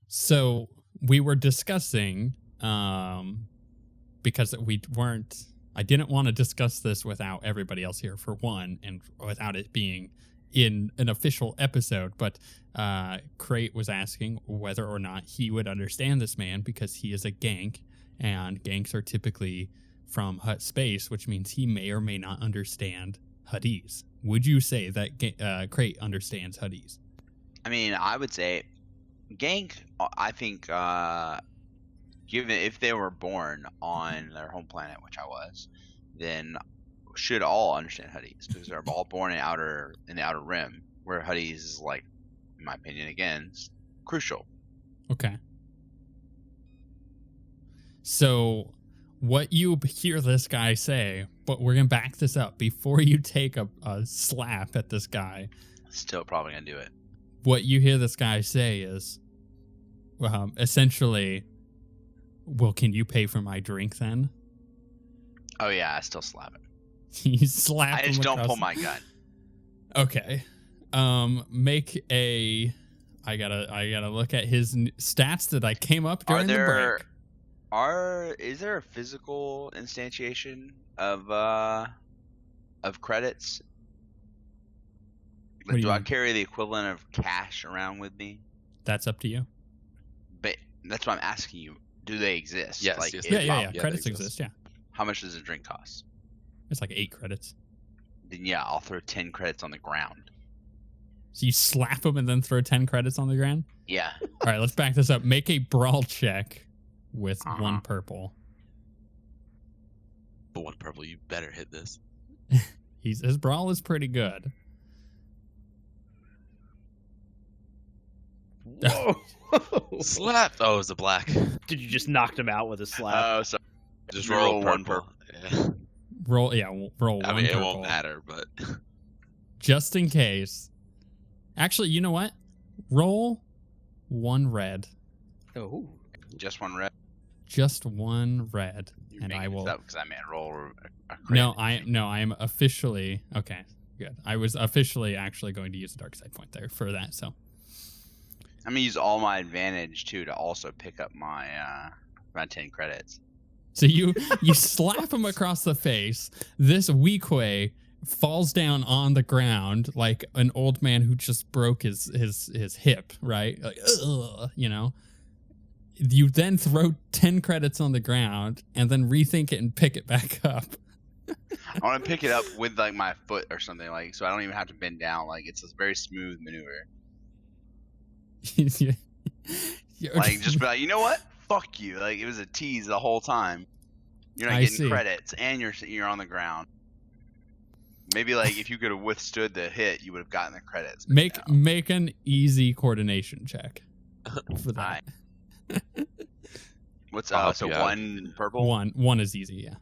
So we were discussing, because I didn't want to discuss this without everybody else here, for one, and without it being in an official episode, but Crate was asking whether or not he would understand this man because he is a gank, and ganks are typically from Hut space, which means he may or may not understand Huttese. Would you say that Crate understands Huttese? I mean, I would say gank, I think, given if they were born on their home planet, which I was, then should all understand Huttese because they're all born in the outer rim, where Huttese is, like, in my opinion, again, crucial. Okay. So what you hear this guy say, but we're gonna back this up before you take a slap at this guy. Still probably gonna do it. What you hear this guy say is, essentially, well, can you pay for my drink then? Oh yeah, I still slap him. You slap him. I just don't pull my gun. Okay. Make a. I gotta look at his stats that I came up during the break. Is there a physical instantiation of credits? Like, do I carry the equivalent of cash around with me? That's up to you. But that's what I'm asking you. Do they exist? Yes. Like, yes, yeah. Credits exist. Yeah. How much does a drink cost? It's like 8 credits. Then yeah, I'll throw 10 credits on the ground. So you slap him and then throw 10 credits on the ground? Yeah. All right, let's back this up. Make a brawl check with 1 purple. But 1 purple, you better hit this. His brawl is pretty good. Whoa! Slap! Oh, it was a black. Did you just knock him out with a slap? Oh, so Just roll roll 1 purple. purple. Yeah. Roll 1 I mean, purple. it won't matter, but Just in case. Actually, you know what? Roll 1 red. Oh. Just 1 red. Just 1 red. You're And I making will. this up because I mean roll a credit. No, I am officially okay. Good. I was officially actually going to use a dark side point there for that. So I'm gonna use all my advantage too to also pick up my 10 credits. So you slap him across the face. This Weequay falls down on the ground like an old man who just broke his hip, right? Like, ugh, you know. You then throw 10 credits on the ground and then rethink it and pick it back up. I want to pick it up with like my foot or something, like, so I don't even have to bend down. Like, it's a very smooth maneuver. Like, just be like, you know what? Fuck you. Like, it was a tease the whole time. You're not getting credits, and you're on the ground. Maybe like if you could have withstood the hit, you would have gotten the credits. Make an easy coordination check for that. What's so 1 purple? One is easy, yeah.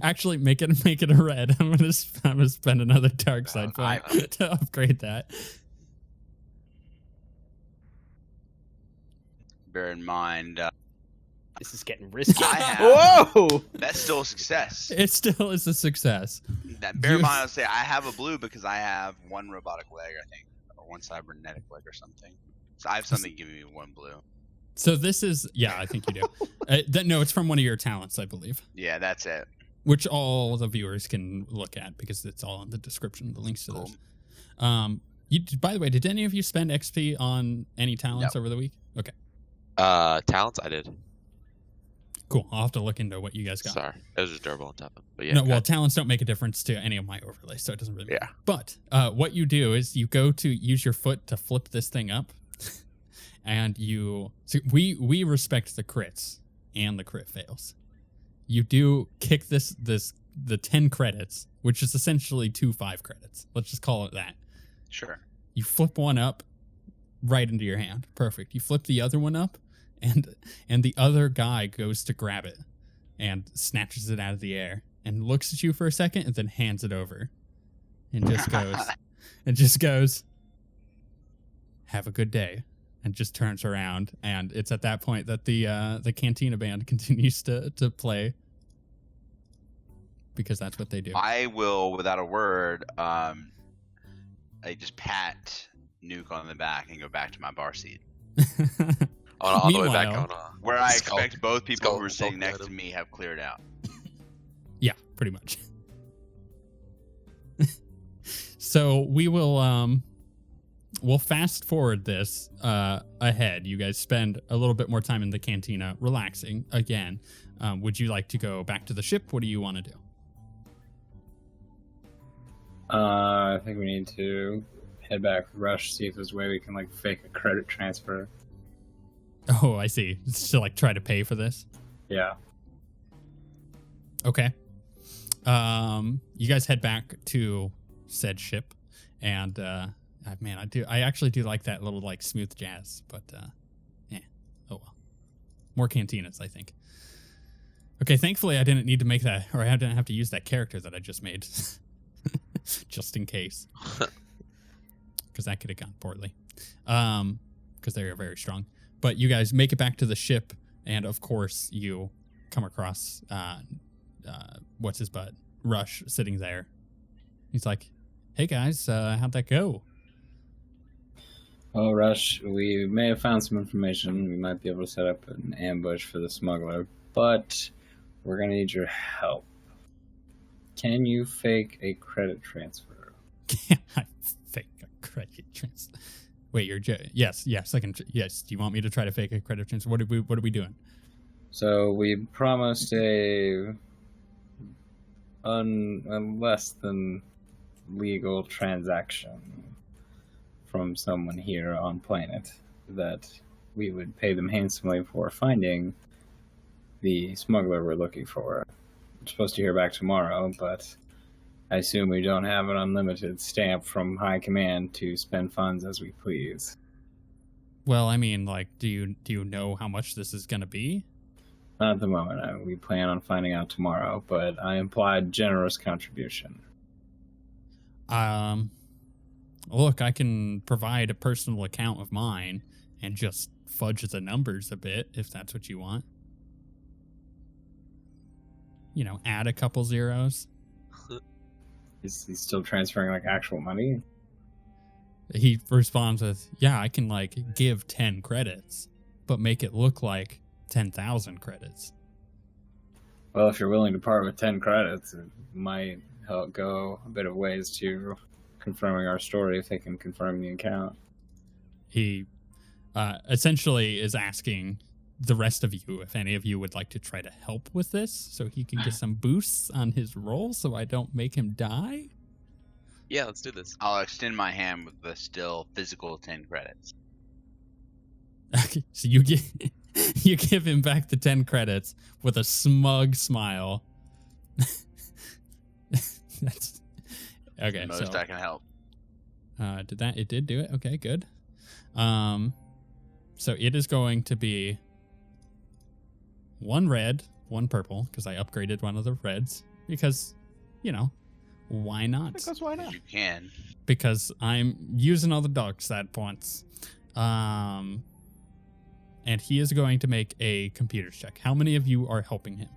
Actually, make it a red. I'm gonna spend another dark side point to upgrade that. Bear in mind, This is getting risky. Whoa! That's still a success. It still is a success. Bear in mind, I'll say I have a blue because I have 1 robotic leg, I think, or 1 cybernetic leg or something. So I have something giving me 1 blue. So this is, yeah, I think you do. No, it's from one of your talents, I believe. Yeah, that's it. Which all the viewers can look at because it's all in the description, the links to those. By the way, did any of you spend XP on any talents over the week? Okay. Talents, I did. Cool. I'll have to look into what you guys got. Sorry, it was just durable on top of it. But yeah, no, well, talents don't make a difference to any of my overlays, so it doesn't really matter. Yeah. But what you do is you go to use your foot to flip this thing up, and we respect the crits and the crit fails. You do kick the 10 credits, which is essentially 2 5 credits. Let's just call it that. Sure. You flip one up right into your hand. Perfect. You flip the other one up, and the other guy goes to grab it and snatches it out of the air and looks at you for a second and then hands it over and just goes, have a good day, and just turns around. And it's at that point that the Cantina band continues to play. because that's what they do. I will, without a word, I just pat Nuke on the back and go back to my bar seat. On the way back, Meanwhile- Where I Skull- expect both people who skull- are sitting skull next item. to me have cleared out. Yeah, pretty much. So we will we'll fast forward this ahead. You guys spend a little bit more time in the cantina relaxing again. Would you like to go back to the ship? What do you want to do? I think we need to head back with Rush, see if there's a way we can like fake a credit transfer. Oh, I see. To like try to pay for this. Yeah. Okay. You guys head back to said ship, and man, I actually do like that little like smooth jazz, but yeah. Oh well. More cantinas, I think. Okay, thankfully I didn't need to make that, or I didn't have to use that character that I just made, just in case, because that could have gone poorly. Because they are very strong. But you guys make it back to the ship, and of course you come across what's his butt, Rush, sitting there. He's like, "Hey guys, how'd that go?" Well, Rush, we may have found some information. We might be able to set up an ambush for the smuggler, but we're going to need your help. Can you fake a credit transfer? Can I fake a credit transfer? Wait, yes, I can. Yes, do you want me to try to fake a credit transfer? What are we doing? So we promised a less than legal transaction from someone here on planet that we would pay them handsomely for finding the smuggler we're looking for. We're supposed to hear back tomorrow, but I assume we don't have an unlimited stamp from high command to spend funds as we please. Well, I mean, like, do you know how much this is gonna be? Not at the moment. We plan on finding out tomorrow, but I implied generous contribution. Look, I can provide a personal account of mine and just fudge the numbers a bit if that's what you want. You know, add a couple zeros. Is he still transferring like actual money? He responds with, "Yeah, I can like give 10 credits, but make it look like 10,000 credits." Well, if you're willing to part with 10 credits, it might help go a bit of ways to confirming our story if they can confirm the account. He essentially is asking the rest of you if any of you would like to try to help with this so he can get some boosts on his roll so I don't make him die. Yeah, let's do this. I'll extend my hand with the still physical 10 credits. Okay, so you give him back the 10 credits with a smug smile. That's okay. Most So I can help. it did do it. Okay, good. So it is going to be 1 red, 1 purple, because I upgraded one of the reds because, you know, why not? Because why not? You can. Because I'm using all the dark side points. And he is going to make a computer check. How many of you are helping him?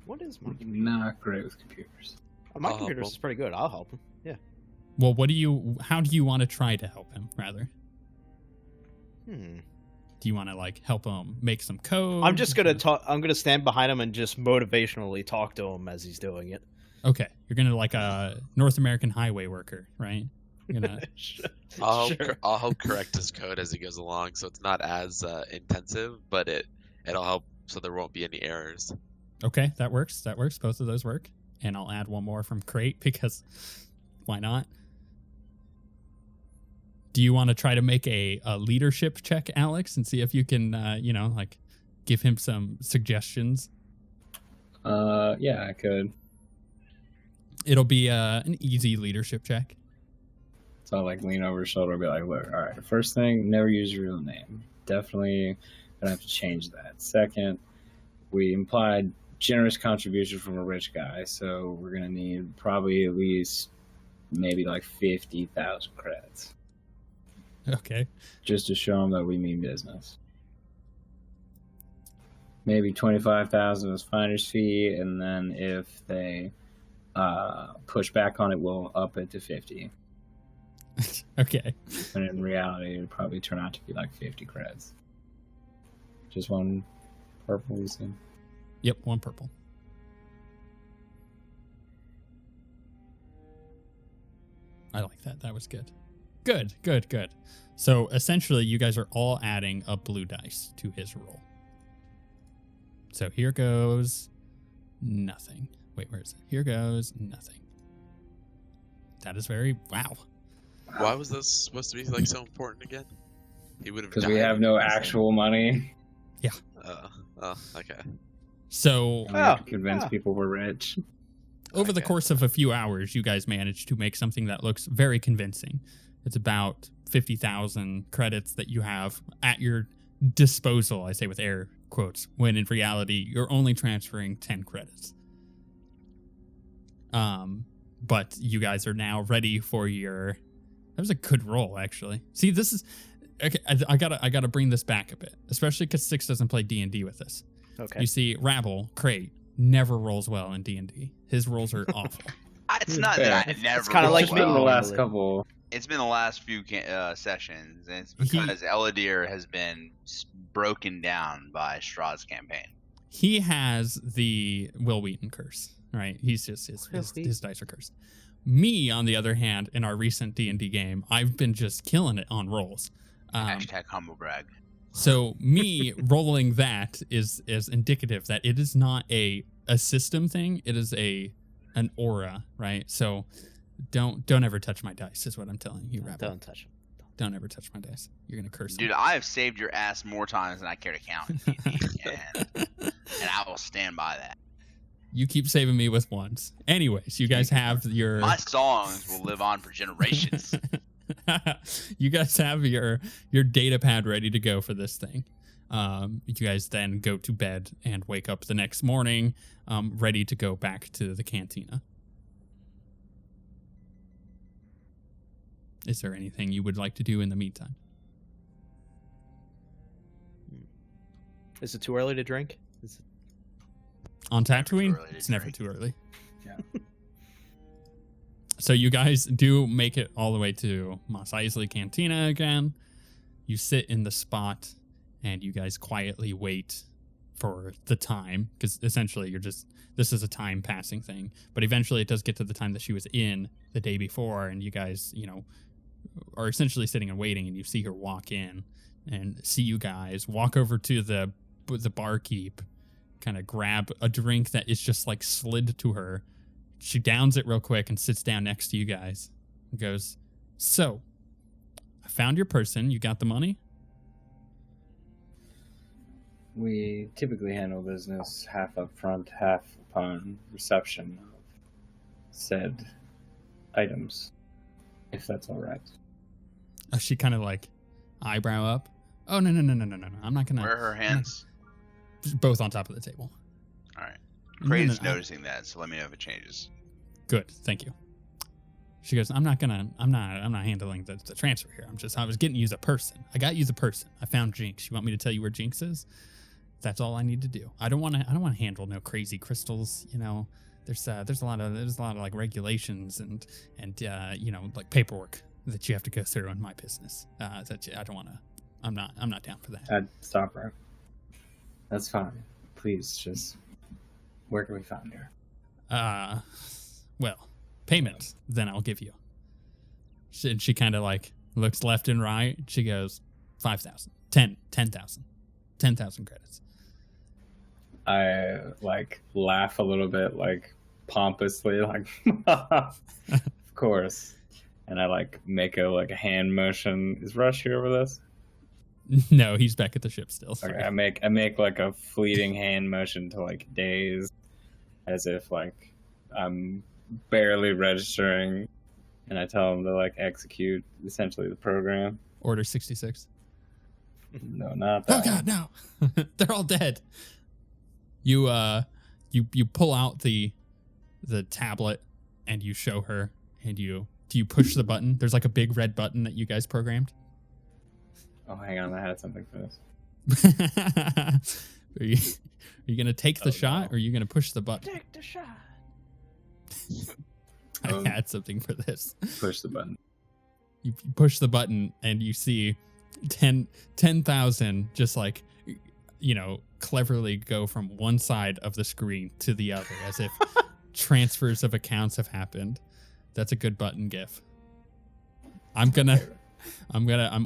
What is my Not great with computers. my I'll help computer's him. is pretty good. I'll help him. Yeah. Well, how do you want to try to help him, rather? Do you want to like help him make some code? I'm just gonna talk. I'm gonna stand behind him and just motivationally talk to him as he's doing it. Okay, you're gonna like a North American highway worker, right? You're gonna I'll Sure. I'll help correct his code as he goes along, so it's not as intensive, but it'll help so there won't be any errors. Okay, that works. That works. Both of those work. And I'll add one more from Crate because why not? Do you want to try to make a leadership check, Alex, and see if you can, like give him some suggestions? Yeah, I could. It'll be an easy leadership check. So I'll like lean over his shoulder and be like, look, all right, the first thing, never use your real name. Definitely gonna have to change that. Second, we implied generous contribution from a rich guy, so we're gonna need probably at least maybe like 50,000 credits Okay. just to show him that we mean business. maybe 25,000 as finder's fee, and then if they push back on it, we'll up it to 50. Okay. But in reality, it would probably turn out to be like 50 credits. Just one purple, you see? Yep, 1 purple. I like that. That was good. Good. So essentially, you guys are all adding a blue dice to his roll. So here goes nothing. Wait, where is it? Here goes nothing. That is very wow. Why was this supposed to be like so important again? He would have Because we have no actual money. Okay. So And we have to convince people we're rich. over the Okay. course of a few hours, you guys managed to make something that looks very convincing. It's about 50,000 credits that you have at your disposal, I say with air quotes, when in reality, you're only transferring 10 credits. But you guys are now ready for your... That was a good roll, actually. See, this is... Okay, I gotta bring this back a bit, especially because Six doesn't play D&D with us. Okay. You see, Rabble, Crate, never rolls well in D&D. His rolls are awful. It's not that I never. It's kinda roll like Just been me the well. last normally. couple. It's been the last few sessions, and it's because Eladir has been broken down by Strahd's campaign. He has the Will Wheaton curse, right? He's just Will his dice are cursed. Me, on the other hand, in our recent D&D game, I've been just killing it on rolls. Hashtag humble brag. So me rolling that is indicative that it is not a system thing. It is an aura, right? So don't ever touch my dice is what I'm telling you, Rabble. Don't touch him. Don't ever touch my dice. You're gonna curse Dude, them. I have saved your ass more times than I care to count, in D&D, and I will stand by that. You keep saving me with ones. Anyways, you guys have your... My songs will live on for generations. You guys have your data pad ready to go for this thing. You guys then go to bed and wake up the next morning, ready to go back to the cantina. Is there anything you would like to do in the meantime? Is it too early to drink? On Never too Tatooine, early to it's never drink. too early. Yeah. So you guys do make it all the way to Mos Eisley Cantina again. You sit in the spot and you guys quietly wait for the time, because essentially this is a time passing thing. But eventually it does get to the time that she was in the day before, and you guys, are essentially sitting and waiting, and you see her walk in and see you guys walk over to the barkeep, kind of grab a drink that is just like slid to her. She downs it real quick and sits down next to you guys and goes, "So, I found your person. You got the money?" We typically handle business half up front, half upon reception of said items, if that's all right. She kind of like eyebrow up. "Oh, no. I'm not gonna." Where are her hands? Both on top of the table. All right. No, Craig's no. noticing that, so let me know if it changes. Good, thank you. She goes, I'm not handling the transfer here. I was getting you the person. I got you the person. I found Jinx. You want me to tell you where Jinx is? That's all I need to do. I don't want to handle no crazy crystals. There's a lot of like regulations and like paperwork that you have to go through in my business. I don't want to. I'm not down for that. I'd stop her. That's fine. Please, just where can we find her? Well, payment then I'll give you. She kind of like looks left and right. She goes, 5,000, 10,000 credits. I like laugh a little bit, like pompously, like of course, and I like make a hand motion. Is Rush here with us? No, he's back at the ship still. Sorry. Okay, I make like a fleeting hand motion to like Daze, as if like I'm barely registering, and I tell him to like execute essentially the program. Order 66. No, not Oh that. God, no! They're all dead. You pull out the tablet and you show her, and do you push the button? There's like a big red button that you guys programmed. Oh, hang on, I had something for this. Are you gonna take the shot, no. or are you gonna push the button? Take the shot. I had something for this. Push the button. You push the button, and you see 10,000 just like, cleverly go from one side of the screen to the other, as if transfers of accounts have happened. That's a good button gif. I'm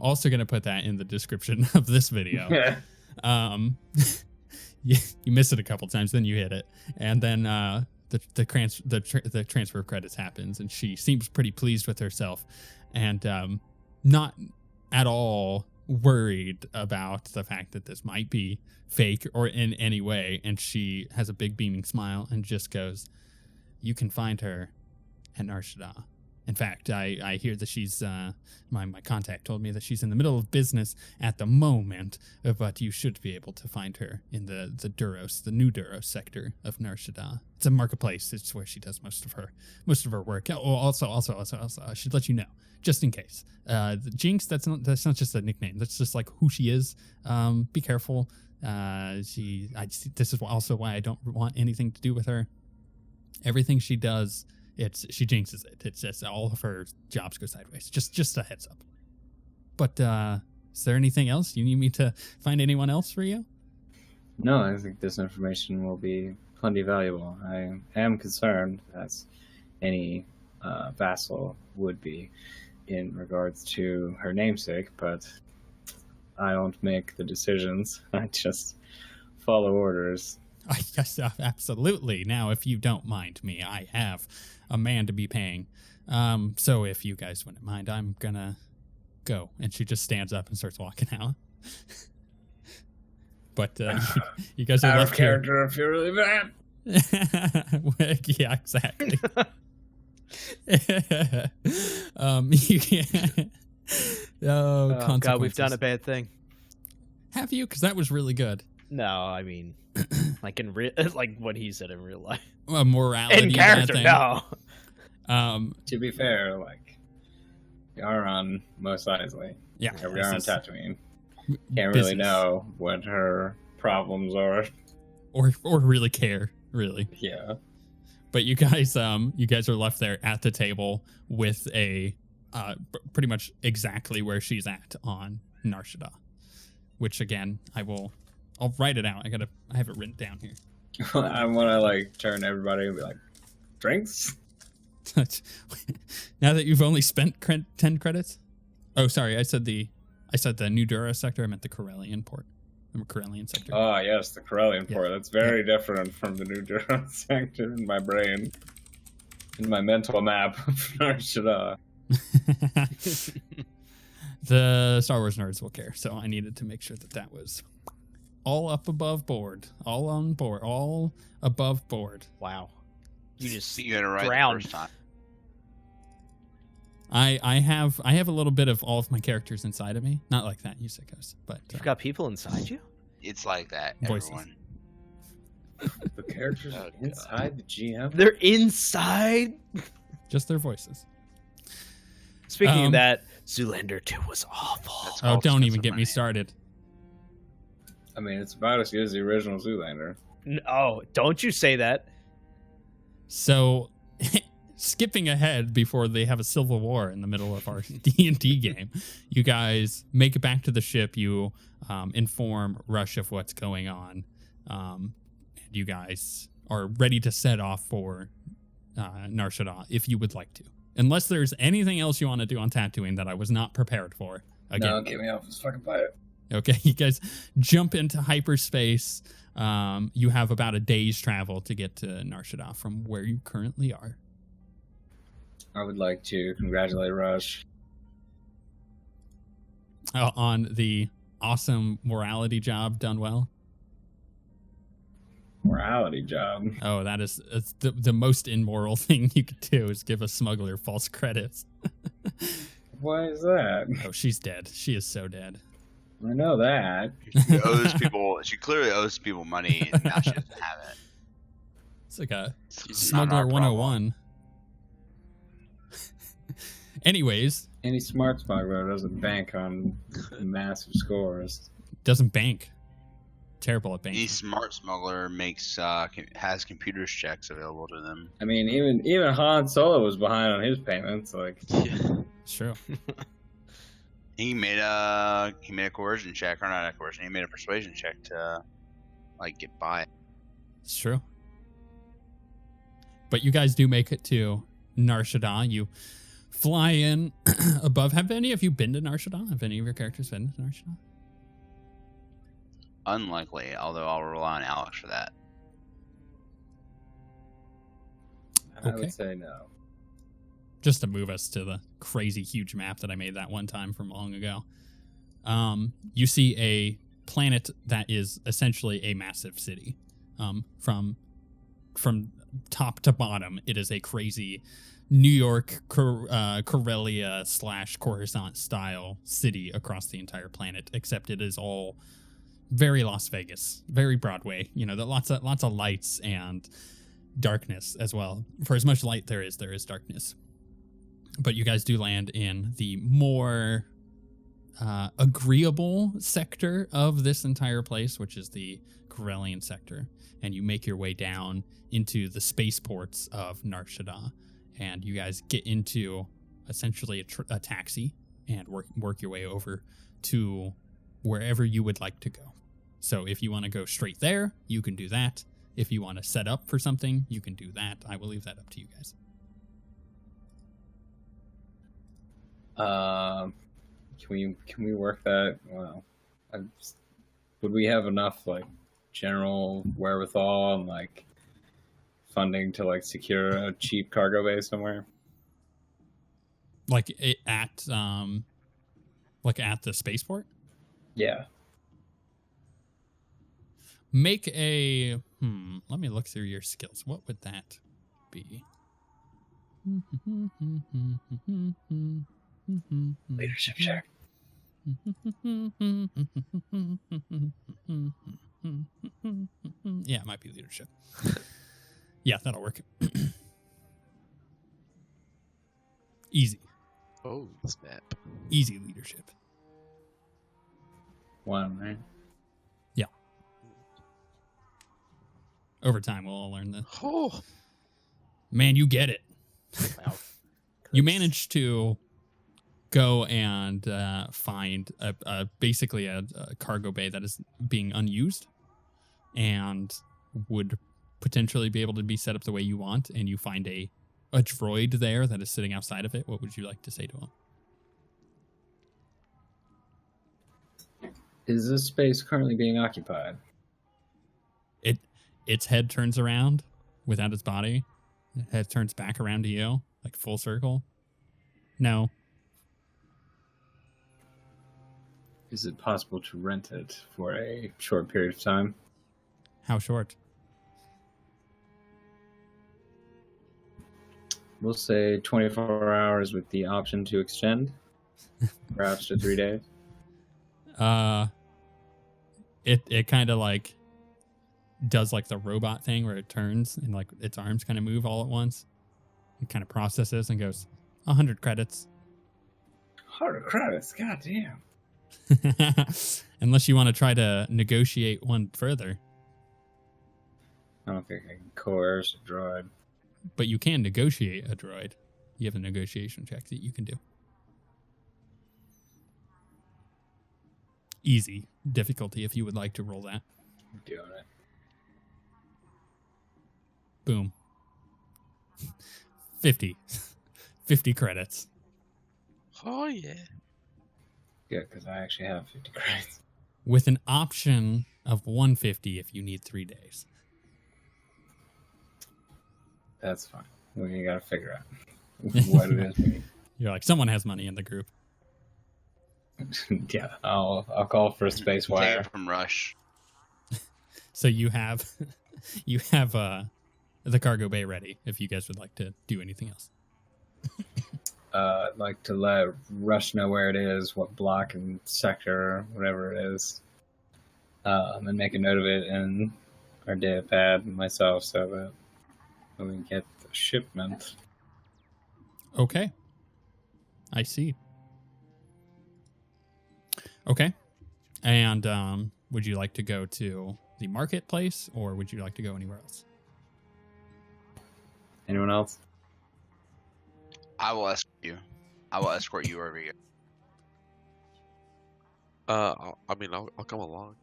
also gonna put that in the description of this video. you miss it a couple times, then you hit it, and then the transfer of credits happens, and she seems pretty pleased with herself, and not at all worried about the fact that this might be fake or in any way. And she has a big beaming smile and just goes, "You can find her at Nar Shaddaa. In fact, I hear that she's, my contact told me that she's in the middle of business at the moment, but you should be able to find her in the new Duros sector of Nar Shaddaa. It's a marketplace. It's where she does most of her work. Oh, also, I should let you know, just in case. Jinx, that's not just a nickname. That's just like who she is. Be careful. This is also why I don't want anything to do with her. Everything she does, she jinxes it. It's just all of her jobs go sideways. Just a heads up. But is there anything else? You need me to find anyone else for you?" No, I think this information will be plenty valuable. I am concerned, as any vassal would be, in regards to her namesake, but I don't make the decisions. I just follow orders. Yes, absolutely. Now, if you don't mind me, I have a man to be paying. So if you guys wouldn't mind, I'm gonna go. And she just stands up and starts walking out. But you guys are Out of left here. character if you're really bad. Yeah, exactly. Oh God, we've done a bad thing. Have you? Because that was really good. No, I mean, like like what he said in real life. A morality In character, thing. no. To be fair, like, we are on Mos Eisley. Yeah, We are on Tatooine. Can't really know what her problems are. or really care, really. Yeah. But you guys are left there at the table with a pretty much exactly where she's at on Nar Shaddaa, which again I'll write it out. I have it written down here. I want to like turn to everybody and be like, drinks? Now that you've only spent 10 credits. Oh, sorry, I said the New Duros sector. I meant the Corellian port. The Corellian sector. Oh yes, the Corellian port. That's very different from the New Duros sector in my brain, in my mental map of Nar Shaddaa. The Star Wars nerds will care, so I needed to make sure that was all up above board, all on board, all above board. Wow, you just You got it right drowned. the first time. I have a little bit of all of my characters inside of me. Not like that, you sickos, but You've got people inside you. It's like that, Voices. everyone. The characters Oh, God. inside the GM. They're inside. just their voices. Speaking of that, Zoolander 2 was awful. That's Oh, all don't even expensive get me money. started. I mean, it's about as good as the original Zoolander. Oh, don't you say that. So, skipping ahead before they have a civil war in the middle of our D&D game, you guys make it back to the ship. You inform Rush of what's going on. And you guys are ready to set off for Nar Shaddaa if you would like to. Unless there's anything else you want to do on Tatooine that I was not prepared for. Again. No, get me off this fucking planet. Okay, you guys jump into hyperspace. You have about a day's travel to get to Nar Shaddaa from where you currently are. I would like to congratulate Rush. On the awesome morality job done well. Morality job. Oh, it's the most immoral thing you could do is give a smuggler false credits. Why is that? Oh, she's dead. She is so dead. I know that. She owes people. She clearly owes people money, and now she doesn't have it. It's like a It's not smuggler our problem. 101. Anyways, Any smart smuggler doesn't bank on massive scores. doesn't bank. terrible at Any banking. smart smuggler has computers checks available to them. I mean, even Han Solo was behind on his payments. Like, Yeah. It's true. He made a coercion check, or not a coercion. He made a persuasion check to like get by. It's true. But you guys do make it to Nar Shaddaa. You fly in above. Have any of you been to Nar Shaddaa? Have any of your characters been to Nar Shaddaa? Unlikely, although I'll rely on Alex for that. I Okay. would say no. Just to move us to the crazy huge map that I made that one time from long ago. You see a planet that is essentially a massive city. From top to bottom, it is a crazy New York, Corellia / Coruscant style city across the entire planet, except it is all very Las Vegas, very Broadway. You know, lots of lights and darkness as well. For as much light there is darkness. But you guys do land in the more agreeable sector of this entire place, which is the Corellian sector. And you make your way down into the spaceports of Nar Shaddaa. And you guys get into essentially a taxi and work your way over to wherever you would like to go. So if you want to go straight there, you can do that. If you want to set up for something, you can do that. I will leave that up to you guys. Can we work that? Well, would we have enough like general wherewithal and like funding to like secure a cheap cargo bay somewhere? Like at the spaceport? Yeah. Make a let me look through your skills. What would that be? Leadership check. Yeah, it might be leadership. Yeah, that'll work. Easy. Oh, snap. Easy leadership. One, right? Over time, we'll all learn that. Oh, Man, you get it. wow. You managed to go and find basically a cargo bay that is being unused and would potentially be able to be set up the way you want, and you find a droid there that is sitting outside of it. What would you like to say to him? Is this space currently being occupied? Its head turns around without its body. Its head turns back around to you, like full circle. No. Is it possible to rent it for a short period of time? How short? We'll say 24 hours with the option to extend, perhaps to 3 days. It kind of like does like the robot thing where it turns and like its arms kind of move all at once. It kind of processes and goes 100 credits. 100 credits, goddamn. Unless you want to try to negotiate one further, I don't think I can coerce a droid. but you can negotiate a droid. You have a negotiation check that you can do. Easy difficulty if you would like to roll that. I'm doing it. Boom. 50 credits. Oh, yeah. Good, because I actually have 50 credits. With an option of 150 if you need 3 days. That's fine. We gotta figure out what it is we need. You're like, someone has money in the group. Yeah, I'll call for a space Take wire. it from Rush. So you have the cargo bay ready if you guys would like to do anything else. I'd like to let Rush know where it is, what block and sector, whatever it is, and make a note of it in our data pad and myself so that when we get the shipment. Okay. I see. Okay. And Would you like to go to the marketplace, or would you like to go anywhere else? Anyone else? I will escort you. I will escort you wherever you I'll come along.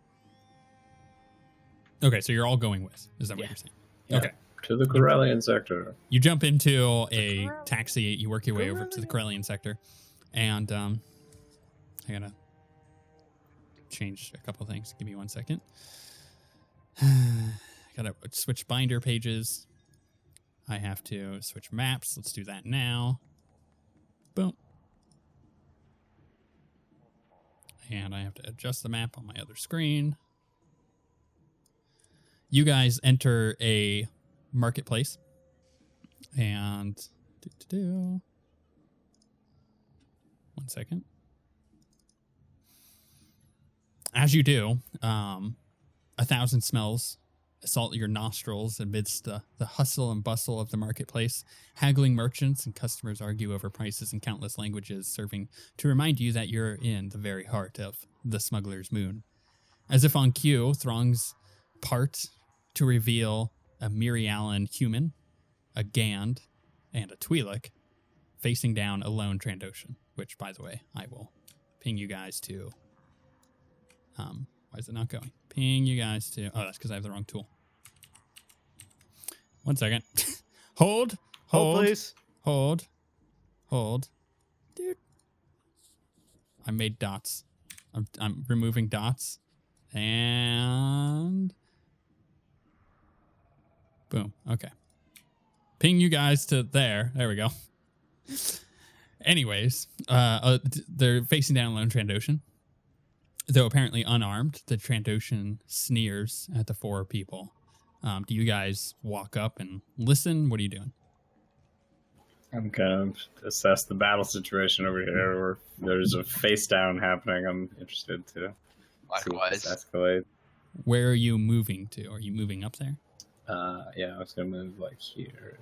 Okay, so you're all going with. Is that what Yeah. you're saying? Yeah. Okay. To the Corellian sector. You jump into a taxi. You work your way over to the Corellian sector. And I gotta change a couple things. Give me 1 second. Gotta switch binder pages. I have to switch maps. Let's do that now. Boom. And I have to adjust the map on my other screen. You guys enter a marketplace. And 1 second. As you do, 1,000 smells assault your nostrils amidst the hustle and bustle of the marketplace. Haggling merchants and customers argue over prices in countless languages, serving to remind you that you're in the very heart of the smuggler's moon. As if on cue, throngs part to reveal a Mirialan human, a Gand, and a Twi'lek facing down a lone Trandoshan, which, by the way, I will ping you guys to... why is it not going? Ping you guys to... Oh, that's because I have the wrong tool. 1 second. Hold, please. hold. Dude. I made dots. I'm removing dots. And... boom. Okay. Ping you guys to there. There we go. Anyways, they're facing down a lone Trandoshan. Though apparently unarmed, the Trandoshan sneers at the 4 people. Do you guys walk up and listen? What are you doing? I'm kind of assess the battle situation over here, where there's a face down happening. I'm interested to see if Likewise. this escalate. Where are you moving to? Are you moving up there? Yeah, I was gonna move like here,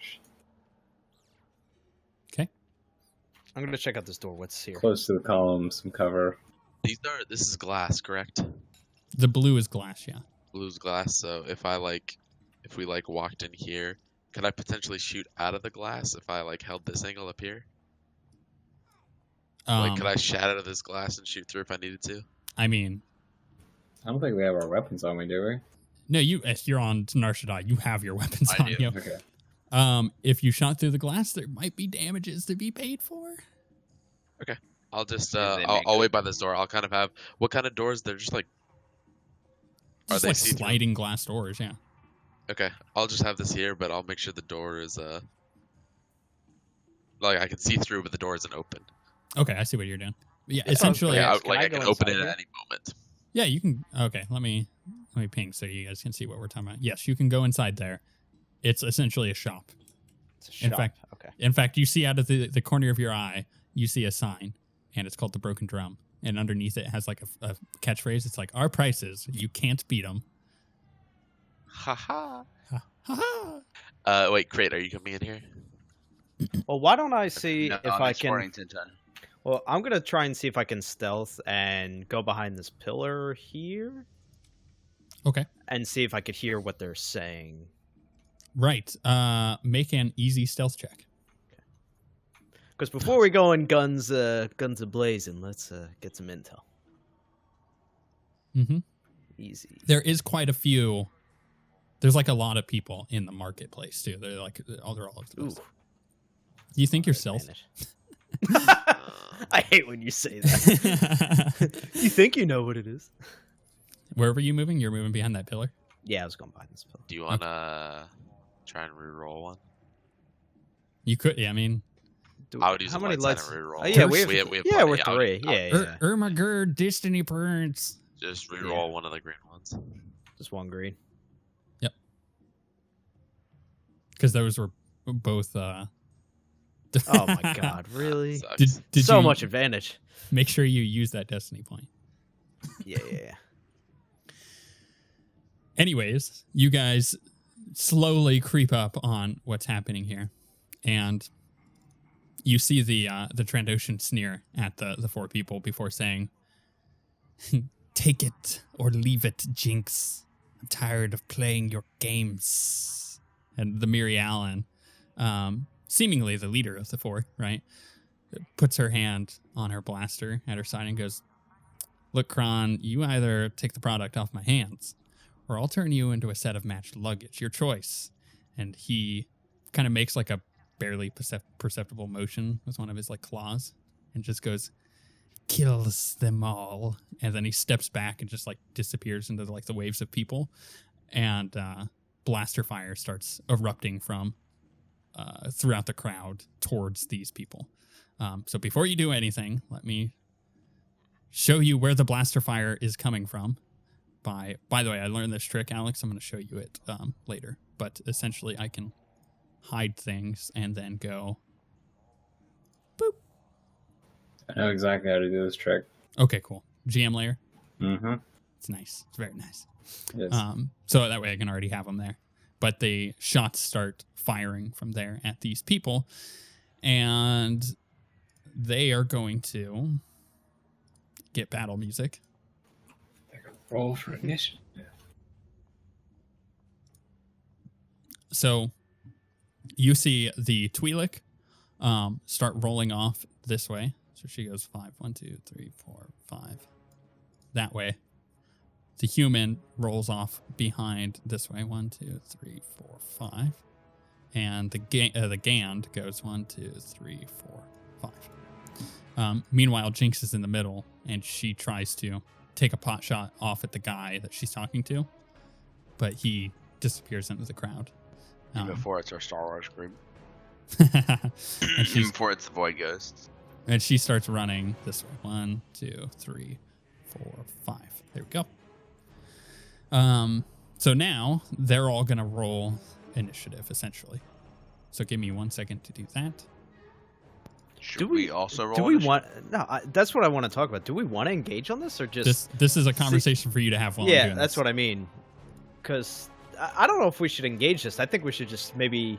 Okay. I'm gonna check out this door. What's here? close to the column, some cover. This is glass, correct? The blue is glass, yeah. Blue's glass. So if we walked in here, could I potentially shoot out of the glass if I held this angle up here? Could I shatter out of this glass and shoot through if I needed to? I mean, I don't think we have our weapons on me, do we? no, if you're on Nar Shaddaa, you have your weapons I on do. you. Okay. If you shot through the glass, there might be damages to be paid for. I'll just If they I'll make wait by this door. I'll kind of have what kind of doors? They're just like Just they like see-through? sliding glass doors, yeah. okay. I'll just have this here, but I'll make sure the door is I can see through, but the door isn't open. Okay, I see what you're doing. Yeah, That sounds essentially, great. Yeah, Can I I go can open inside it here? at any moment. yeah, you can. Okay, let me ping so you guys can see what we're talking about. Yes, you can go inside there. It's essentially a shop. It's a In shop. fact- okay. In fact, you see out of the corner of your eye, you see a sign, and it's called the Broken Drum. And underneath it has like a catchphrase. It's like, our prices, you can't beat them. Haha. Ha ha. Wait, Crate, are you coming in here? Well, why don't I see No, if I'm I can? escorting Tintin. Well, I'm gonna try and see if I can stealth and go behind this pillar here Okay. and see if I could hear what they're saying. Right. Make an easy stealth check. Because before we go in guns a-blazing, let's get some intel. Mm-hmm. Easy. There is quite a few. There's like a lot of people in the marketplace too. They're all over the place. Ooh. You think you're stealth? Advantage. I hate when you say that. You think you know what it is? Wherever you moving, you're moving behind that pillar. Yeah, I was going behind this pillar. Do you wanna try and reroll one? You could. Yeah, I mean, I would use How a many lights lights? and reroll. Oh, yeah, we have, we have yeah, plenty. we're I would- three. Yeah. Irma Gerd, Destiny Prince. Just reroll one of the green ones. Just one green. Because those were both. Oh my god, really? Sucks. Did So you much advantage. make sure you use that destiny point? Yeah. Anyways, you guys slowly creep up on what's happening here, and you see the Trandoshan sneer at the 4 people before saying, Take it or leave it, Jinx. I'm tired of playing your games. And the Miri Allen, seemingly the leader of the four, right, puts her hand on her blaster at her side and goes, look, Kron, you either take the product off my hands or I'll turn you into a set of matched luggage. Your choice. And he kind of makes like a barely perceptible motion with one of his like claws and just goes, kills them all. And then he steps back and just like disappears into like the waves of people. And blaster fire starts erupting from throughout the crowd towards these people. So before you do anything, let me show you where the blaster fire is coming from. By the way, I learned this trick, Alex. I'm going to show you it later. But essentially, I can hide things and then go boop. I know exactly how to do this trick. Okay, cool. GM layer. Mm-hmm. It's nice. It's very nice. Yes. So that way I can already have them there. But the shots start firing from there at these people. And they are going to get battle music. Roll for initiative. So you see the Twi'lek start rolling off this way. So she goes 5, 1, 2, 3, 4, 5. That way. The human rolls off behind this way. 1, 2, 3, 4, 5. And the Gand goes 1, 2, 3, 4, 5. Meanwhile, Jinx is in the middle, and she tries to take a pot shot off at the guy that she's talking to, but he disappears into the crowd. Before it's our Star Wars group. and Before it's the Void Ghosts. And she starts running this way. 1, 2, 3, 4, 5. There we go. So now they're all going to roll initiative, essentially. So give me 1 second to do that. Should we also roll? Do we want? No, that's what I want to talk about. Do we want to engage on this or just? This is a conversation for you to have while I'm doing that's this. what I mean. Because I don't know if we should engage this. I think we should just maybe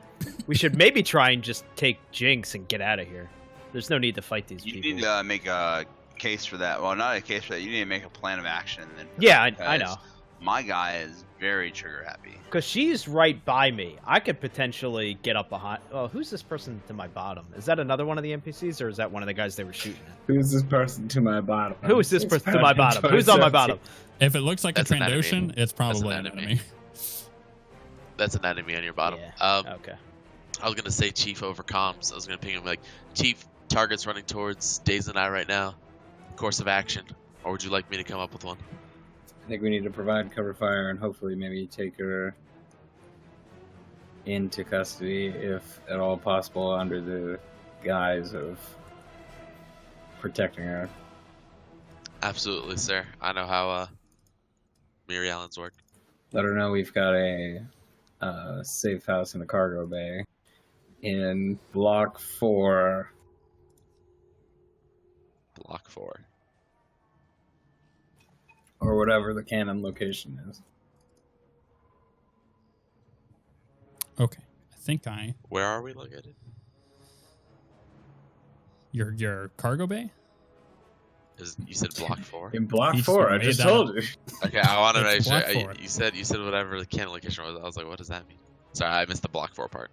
try and just take Jinx and get out of here. There's no need to fight these people. You need to make a case for that. Well, not a case for that. You need to make a plan of action. Then I know. My guy is very trigger happy. Because she's right by me. I could potentially get up behind. Oh, who's this person to my bottom? Is that another one of the NPCs, or is that one of the guys they were shooting at? Who's this person to my bottom? Who is this person to my bottom? Who's on my bottom? If it looks like That's a an enemy. Trandoshan, it's probably That's an an enemy. That's an enemy on your bottom. Yeah. Okay. I was gonna say Chief over comms. I was gonna ping him like, Chief, target's running towards Daze and I right now. Course of action. Or would you like me to come up with one? I think we need to provide cover fire and hopefully maybe take her into custody if at all possible under the guise of protecting her. Absolutely, sir. I know how Miri Allen's work. Let her know we've got a safe house in the cargo bay in Block 4. Block 4. Or whatever the canon location is. Okay. I think Where are we located? your cargo bay? You said Block 4? In Block He 4, I made just that told up. you. Okay, I want to make It's sure. Block 4. You said whatever the canon location was. I was like, what does that mean? Sorry, I missed the Block 4 part.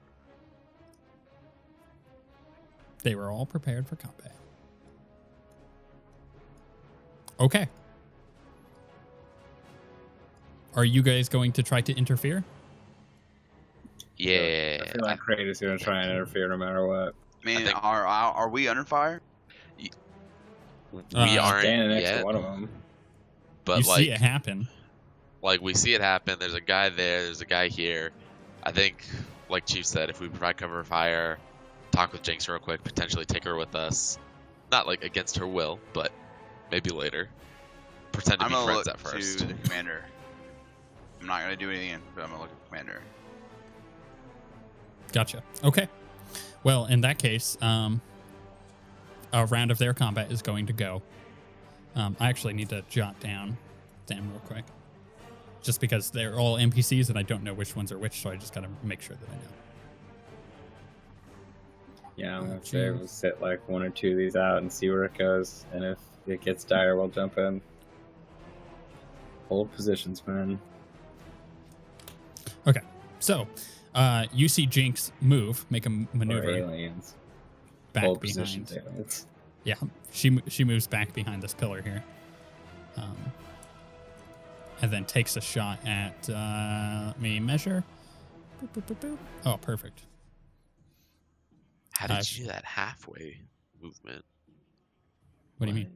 They were all prepared for combat. Okay. Are you guys going to try to interfere? Yeah. I feel like Kratos is going to try and interfere no matter what. I mean, think- are we under fire? We Uh, aren't Standing next yet, to one of them. but you like, see it happen. like we see it happen. There's a guy there. There's a guy here. I think, like Chief said, if we provide cover fire, talk with Jinx real quick, potentially take her with us, not like against her will, but maybe later. Pretend to I'm be gonna friends look at first. to the commander. I'm not gonna do anything, but I'm gonna look at the commander. Gotcha. Okay. Well, in that case, a round of their combat is going to go. I actually need to jot down them real quick. Just because they're all NPCs and I don't know which ones are which, so I just gotta make sure that I know. Yeah, I'm going to say we'll sit like one or two of these out and see where it goes. And if it gets dire, we'll jump in. Hold positions, man. Okay, so you see Jinx make a Or maneuver aliens. back Hold behind. positions, aliens. Yeah, she moves back behind this pillar here, and then takes a shot at. Let me measure. Boop, boop, boop, boop. Oh, perfect. How did you do that halfway movement? What do you mean?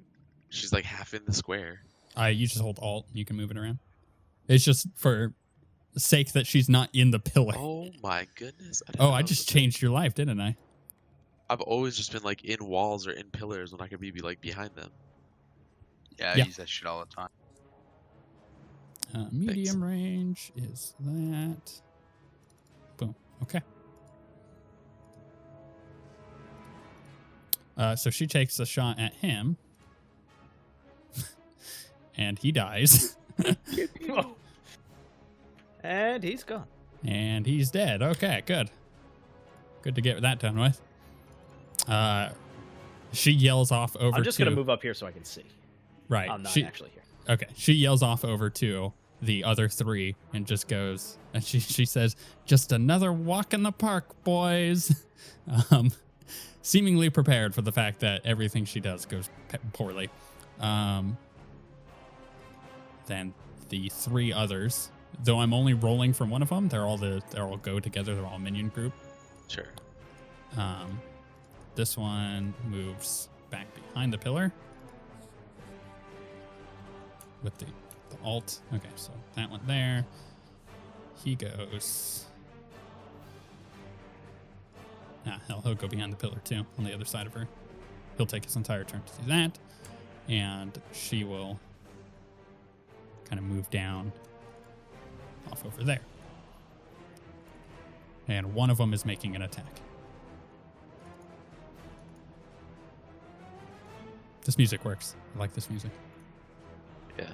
She's like half in the square. You just hold Alt. You can move it around. It's just for the sake that she's not in the pillar. Oh my goodness. Oh, I just changed your life, didn't I? I've always just been like in walls or in pillars when I could be like behind them. Yeah, I Yeah. use that shit all the time. Medium range is that. Boom. Okay. So she takes a shot at him. And he dies. And he's gone. And he's dead. Okay, good. Good to get that done with. She yells off over I'm just going to move up here so I can see. Right. I'm not she, actually here. Okay. She yells off over to the other three and just goes, and she says, just another walk in the park, boys. Seemingly prepared for the fact that everything she does goes poorly. Then the three others, though I'm only rolling from one of them, they're all go together. They're all a minion group. Sure. This one moves back behind the pillar with the alt. Okay, so that one there. He goes. He'll go behind the pillar too, on the other side of her. He'll take his entire turn to do that, and she will kind of move down off over there. And one of them is making an attack. This music works. I like this music. Yeah.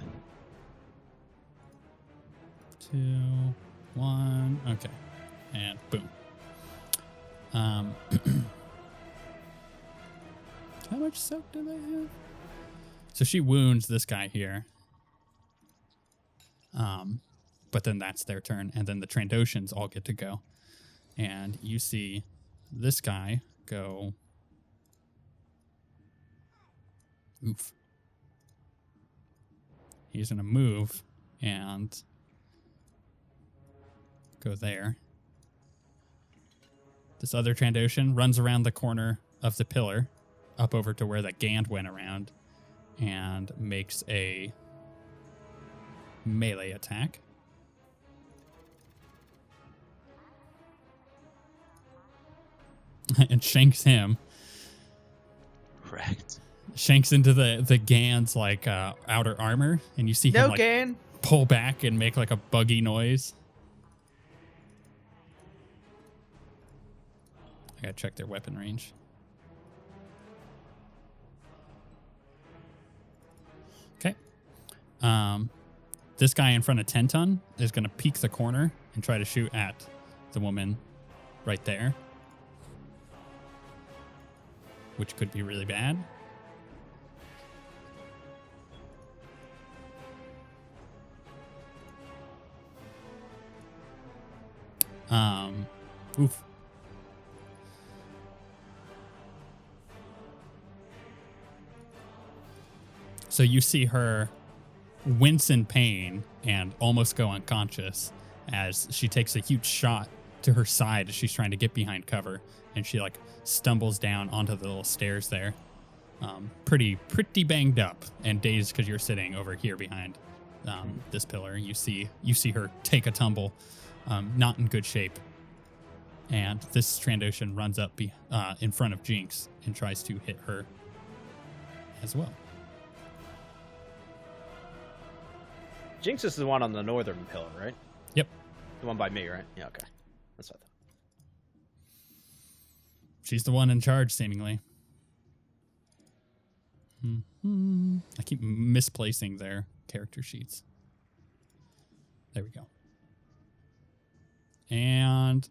2, 1. Okay. And boom. How much soak do they have? So she wounds this guy here. But then that's their turn. And then the Trandoshans all get to go. And you see this guy go. Oof. He's going to move and go there. This other Trandoshan runs around the corner of the pillar up over to where the Gand went around and makes a melee attack. And shanks him. Correct. Shanks into the Gand's like outer armor, and you see him like Gan. pull back and make like a buggy noise. I gotta check their weapon range. Okay. This guy in front of Tenton is gonna peek the corner and try to shoot at the woman right there, which could be really bad. Oof. So you see her wince in pain and almost go unconscious as she takes a huge shot to her side as she's trying to get behind cover, and she like stumbles down onto the little stairs there. Pretty banged up and dazed because you're sitting over here behind this pillar. You see her take a tumble, not in good shape. And this Trandoshan runs up in front of Jinx and tries to hit her as well. Jinx is the one on the northern pillar, right? Yep. The one by me, right? Yeah, okay. That's what I thought. She's the one in charge, seemingly. I keep misplacing their character sheets. There we go. And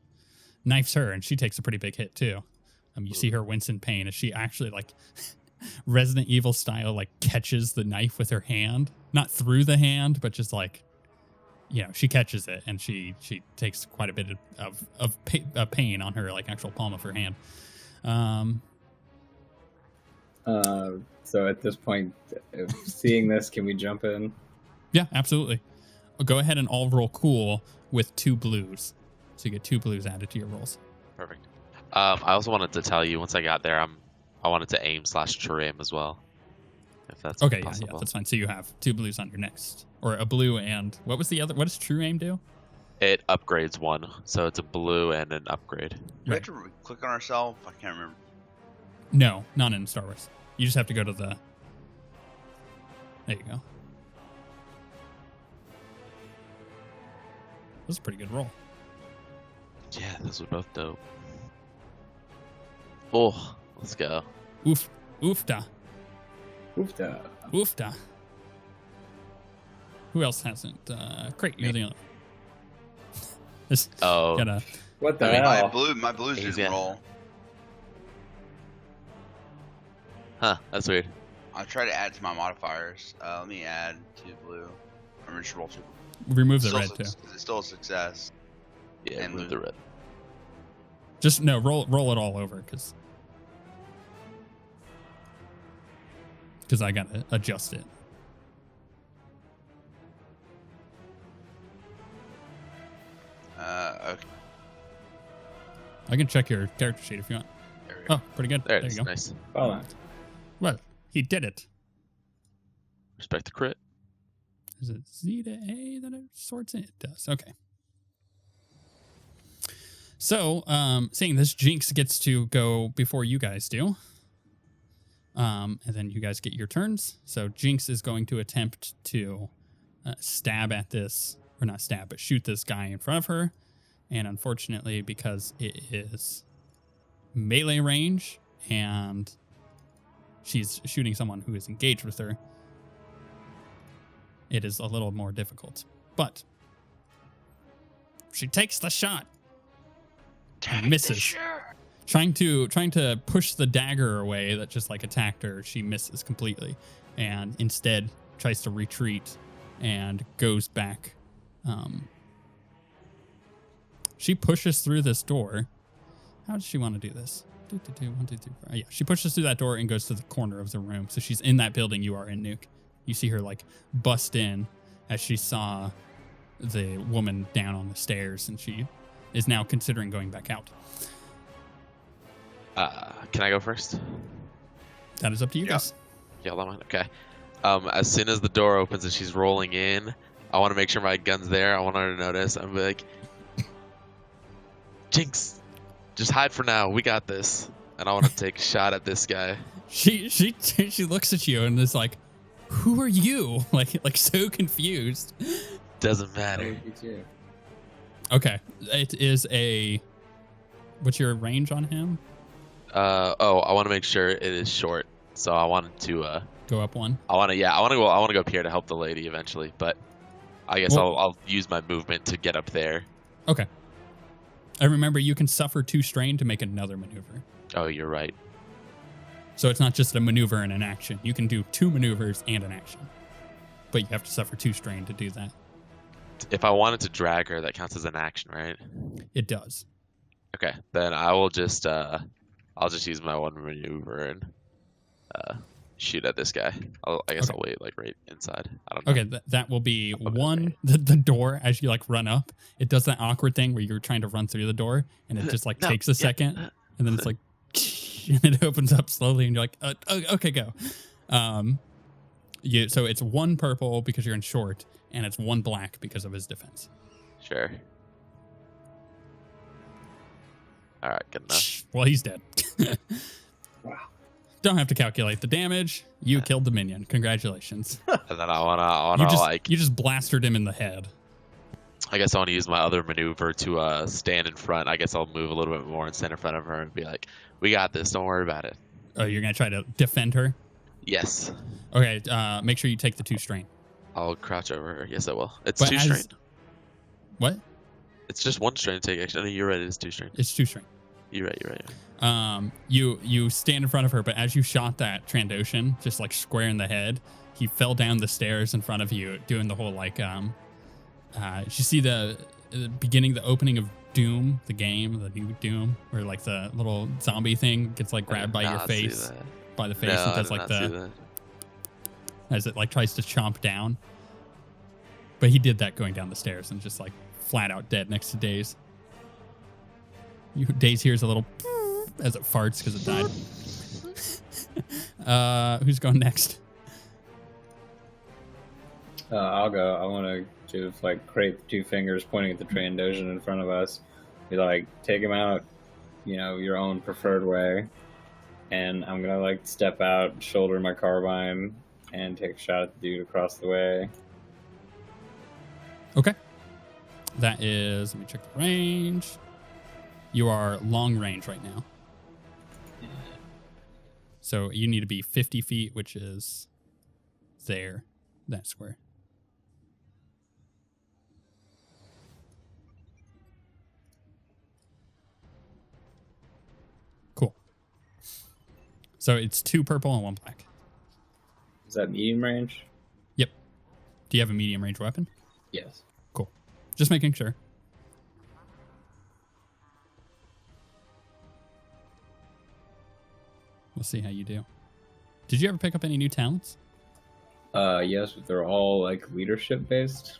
knifes her, and she takes a pretty big hit too. You see her wince in pain as she actually like Resident Evil style, like catches the knife with her hand, not through the hand, but just like, she catches it, and she takes quite a bit of pain on her like actual palm of her hand. So at this point, seeing this, can we jump in? Yeah, absolutely. Go ahead and all roll cool with 2 blues. So you get 2 blues added to your rolls. Perfect. I also wanted to tell you, once I got there, I wanted to trim as well, if that's okay. possible. Yeah, that's fine. So you have 2 blues on your next, or a blue and what was the other? What does true aim do? It upgrades 1, so it's a blue and an upgrade. Do we have to click on ourselves? I can't remember. No, not in Star Wars. You just have to go to the. There you go. That was a pretty good roll. Yeah, those were both dope. Oh, let's go. Oofda. Oofda. Oofda. Who else hasn't? Crate, you're the only one. Oh. Gotta, What the hell? My blues Easy. didn't roll. Huh, that's weird. I tried to add to my modifiers. Let me add 2 blue. I'm just roll 2. remove the Still red too. Is it still a success? Yeah, And move blue. the red. Just no, roll it all over because I gotta adjust it. Okay. I can check your character sheet if you want. There we go. Oh, pretty good. There it you is. go. Nice. Hold on. Well, he did it. Respect the crit. Is it Z to A that it sorts in? It does. Okay. So, seeing this, Jinx gets to go before you guys do. And then you guys get your turns. So Jinx is going to attempt to stab at this, or not stab, but shoot this guy in front of her. And unfortunately, because it is melee range and she's shooting someone who is engaged with her, it is a little more difficult. But she takes the shot. And misses. Trying to push the dagger away that just like attacked her, she misses completely, and instead tries to retreat and goes back. She pushes through this door. How does she want to do this? 1, 2, 3, 4. Yeah, she pushes through that door and goes to the corner of the room. So she's in that building you are in, Nuke. You see her like bust in as she saw the woman down on the stairs, and she is now considering going back out. Can I go first? That is up to you guys. Yeah, hold on. Okay. As soon as the door opens and she's rolling in, I want to make sure my gun's there. I want her to notice. I'm like, Jinx, just hide for now. We got this. And I want to take a shot at this guy. She looks at you and is like, "Who are you?" Like so confused. Doesn't matter. Okay, it is a. What's your range on him? I want to make sure it is short. So I wanted to Go up 1. I want to go up here to help the lady eventually, but I guess I'll use my movement to get up there. Okay. And remember, you can suffer 2 strain to make another maneuver. Oh, you're right. So it's not just a maneuver and an action. You can do 2 maneuvers and an action. But you have to suffer 2 strain to do that. If I wanted to drag her, that counts as an action, right? It does. Okay, then I will just I'll just use my 1 maneuver and shoot at this guy. I guess I'll wait like right inside. I don't know. Okay, that will be 1. The door, as you like run up, it does that awkward thing where you're trying to run through the door and it just like takes a second, and then it's like, and it opens up slowly, and you're like, okay, go. So it's 1 purple because you're in short, and it's 1 black because of his defense. Sure. All right, good enough. Well, he's dead. Wow. Don't have to calculate the damage. You killed the minion. Congratulations. And then I wanna You just blasted him in the head. I guess I want to use my other maneuver to stand in front. I guess I'll move a little bit more and stand in front of her and be like, "We got this. Don't worry about it." Oh, you're gonna try to defend her? Yes. Okay. Make sure you take the 2 strain. I'll crouch over her. Yes, I will. It's But 2 as- strain. What? It's just 1 strain to take action. I know you're right. It is 2 strain. It's 2 strain. You're right. You stand in front of her, but as you shot that Trandoshan, just like square in the head, he fell down the stairs in front of you, doing the whole like you see the beginning, the opening of Doom, the game, the new Doom, where like the little zombie thing gets like grabbed by your face, by the face, and does like as it like tries to chomp down. But he did that going down the stairs and just like flat out dead next to Daze. Daze hears a little as it farts because it died. Who's going next? I'll go. I want to give like Crate 2 fingers pointing at the Trandoshan in front of us. Be like, take him out, your own preferred way. And I'm gonna like step out, shoulder my carbine, and take a shot at the dude across the way. Okay. That is, let me check the range. You are long range right now. So you need to be 50 feet, which is there, that square. Cool. So it's 2 purple and 1 black. Is that medium range? Yep. Do you have a medium range weapon? Yes. Cool. Just making sure. We'll see how you do. Did you ever pick up any new talents? Yes, but they're all like leadership based.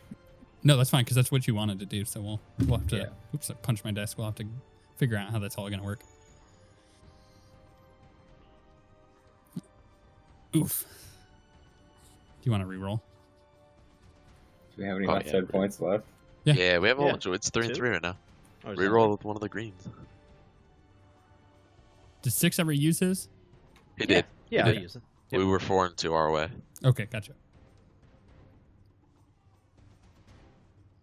No, that's fine, because that's what you wanted to do. So we'll have to. Yeah. Oops! I punched my desk. We'll have to figure out how that's all going to work. Oof. Do you want to reroll? Do we have any left side points left? Yeah, we have a whole bunch of. It's 3 and 2? 3 right now. Or is Reroll that- with one of the greens. Did 6 ever use his? He did. Yeah, He I did. use it. We were 4 and 2 our way. Okay, gotcha.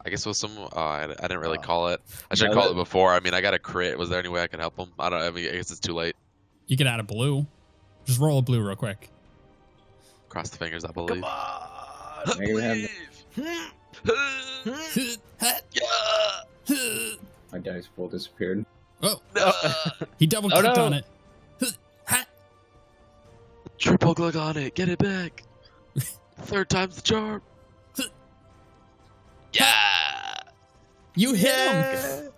I guess with some. I didn't really Oh. call it. I should No, have called that- it before. I mean, I got a crit. Was there any way I could help him? I guess it's too late. You get out of blue. Just roll a blue real quick. Cross the fingers, I believe. Come on. Maybe we have Yeah. my dice pool disappeared. Oh, No. he double Oh, clicked no. on it. Ha! Triple click on it. Get it back. 3rd time's the charm. Yeah. You hit him.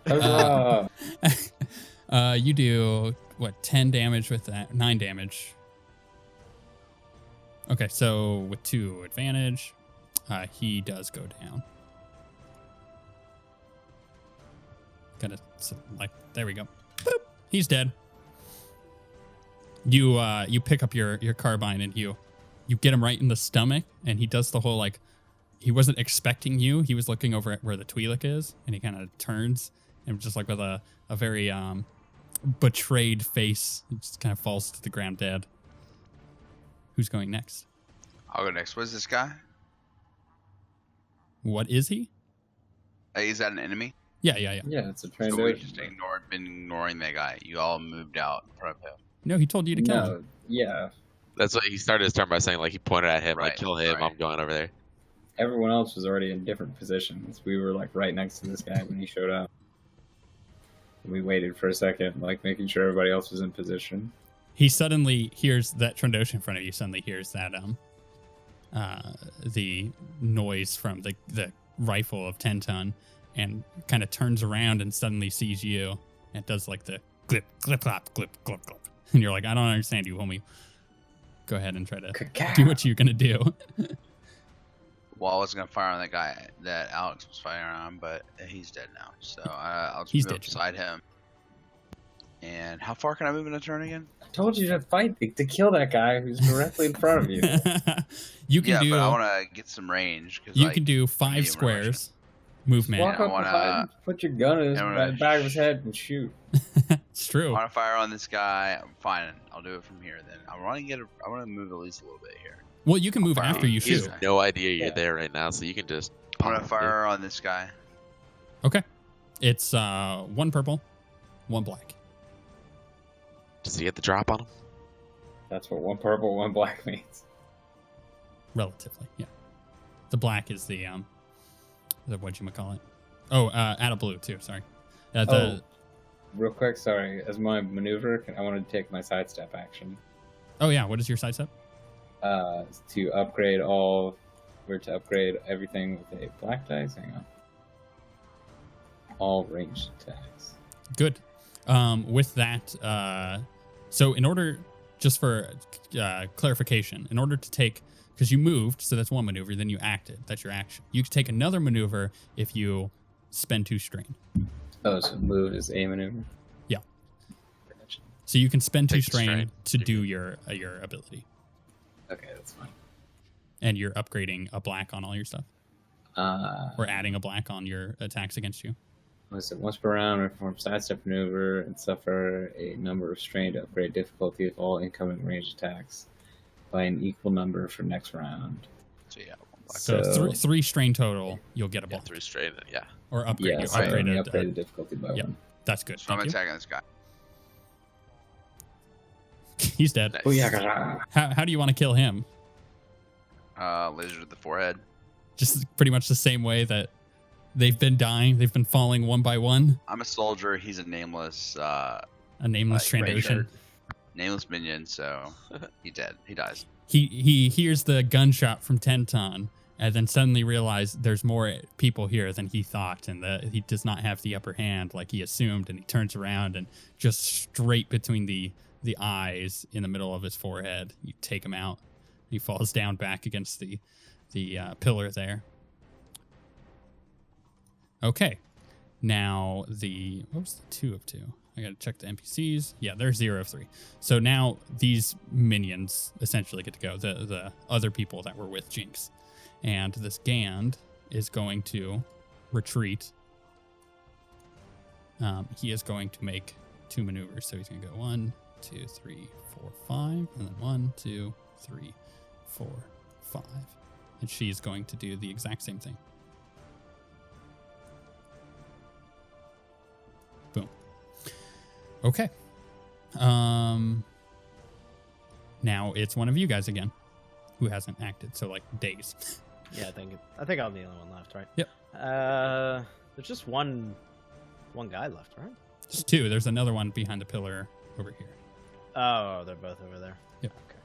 Hurrah! You do what? 10 damage with that. 9 damage. Okay, so with 2 advantage, he does go down. Gotta like there we go. Boop. He's dead. You pick up your carbine and you get him right in the stomach, and he does the whole like he wasn't expecting you. He was looking over at where the Twi'lek is, and he kind of turns and just like with a very betrayed face, he just kind of falls to the ground dead. Who's going next? I'll go next. What's this guy? What is he? Is that an enemy? Yeah. Yeah, it's a So we Trandoshan. just been ignoring that guy. You all moved out in front of him. No, he told you to kill him. No, yeah. That's what he started his turn by saying. Like he pointed at him, like Right, kill him. right. I'm going over there. Everyone else was already in different positions. We were like right next to this guy when he showed up. We waited for a second, like making sure everybody else was in position. He suddenly hears that Trandoshan in front of you. Suddenly hears that the noise from the rifle of 10 ton, and kind of turns around and suddenly sees you. And it does like the clip, clip, clop, clip, clip, clip. And you're like, I don't understand you, homie. Go ahead and try to do what you're gonna do. Well, I was gonna fire on that guy that Alex was firing on, but he's dead now. So I'll just He's move up dead. beside him. And how far can I move in a turn again? I told you to fight to kill that guy who's directly in front of you. You can Yeah, do but I want to get some range. Cause, you like, can do 5 medium squares movement. Walk I up wanna- behind, put your gun in his I wanna- back of his head and shoot. It's true. I want to fire on this guy. Fine, I'll do it from here. Then I want to move at least a little bit here. Well, you can move Fire after on you this shoot. guy. No idea you're Yeah. there right now, so you can just. I want to fire on this guy. Okay. It's 1 purple, 1 black. Does he get the drop on him? That's what 1 purple, 1 black means. Relatively, yeah. The black is the whatchamacallit. Oh, out of blue too, sorry. real quick, sorry. As my maneuver, I wanted to take my sidestep action. Oh yeah, what is your sidestep? To upgrade all, or to upgrade everything with a black dice. Hang on. All ranged attacks. Good. With that, so in order, just for clarification, in order to take, because you moved, so that's one maneuver, then you acted. That's your action. You can take another maneuver if you spend 2 strain. Oh, so move is a maneuver. Yeah. So you can spend 2 Take the strain strain. to do your ability, Okay, that's fine. and you're upgrading a black on all your stuff, Uh, or adding a black on your attacks against you. once per round, perform sidestep maneuver and suffer a number of strain to upgrade difficulty of all incoming ranged attacks by an equal number for next round. So yeah, 1 black. So, So- 3 strain total, you'll get a Yeah, block, 3 straight. Yeah. or upgrade. Yeah, you so upgrade you it. upgrade the difficulty by yep. 1. That's good. So I'm Thank you. attacking this guy. He's dead. Nice. Booyah! How do you want to kill him? Laser to the forehead. Just pretty much the same way that they've been dying. They've been falling one by one. I'm a soldier. He's a nameless, A nameless Like, red Trandoshan. nameless minion. So he dead. He dies. He hears the gunshot from Tenton, and then suddenly realizes there's more people here than he thought, and that he does not have the upper hand like he assumed. And he turns around and just straight between the eyes in the middle of his forehead, you take him out. He falls down back against the pillar there. Okay, now what was the 2 of 2? I gotta check the NPCs. Yeah, they're 0 of 3. So now these minions essentially get to go. The other people that were with Jinx, and this Gand is going to retreat. He is going to make 2 maneuvers. So he's gonna go 1, 2, 3, 4, 5, and then 1, 2, 3, 4, 5, and she's going to do the exact same thing. Boom. Okay. Now it's one of you guys again, who hasn't acted. So like Days. Yeah, I think I'm the only one left, right? Yep. There's just one guy left, right? Just 2. There's another one behind the pillar over here. Oh, they're both over there. Yep. Okay.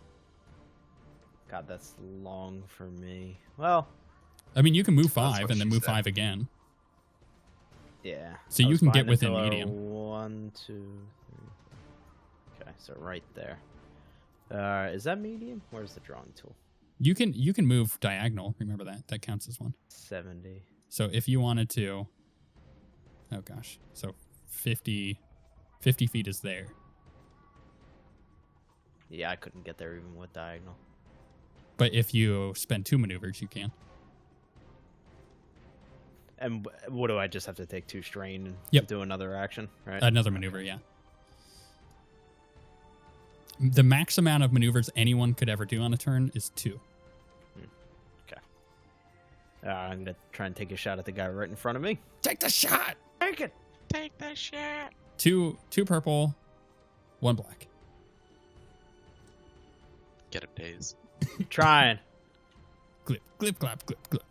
God, that's long for me. Well, I mean, you can move That's 5 what and then she move said. 5 again. yeah. So I you was can get behind the within pillar. medium. 1, 2, 3. Okay, so right there. Is that medium? Where's the drawing tool? You can move diagonal. Remember that counts as 1. 70. So if you wanted to, oh gosh, so 50 feet is there. Yeah, I couldn't get there even with diagonal. But if you spend 2 maneuvers, you can. And what do I just have to take 2 strain and Yep. do another action, right? Another maneuver, yeah. The max amount of maneuvers anyone could ever do on a turn is 2. I'm gonna try and take a shot at the guy right in front of me. Take the shot. Take it. Take the shot. 2 purple, 1 black. Get him, Days. Trying. Clip, clip, clap, clip, clip.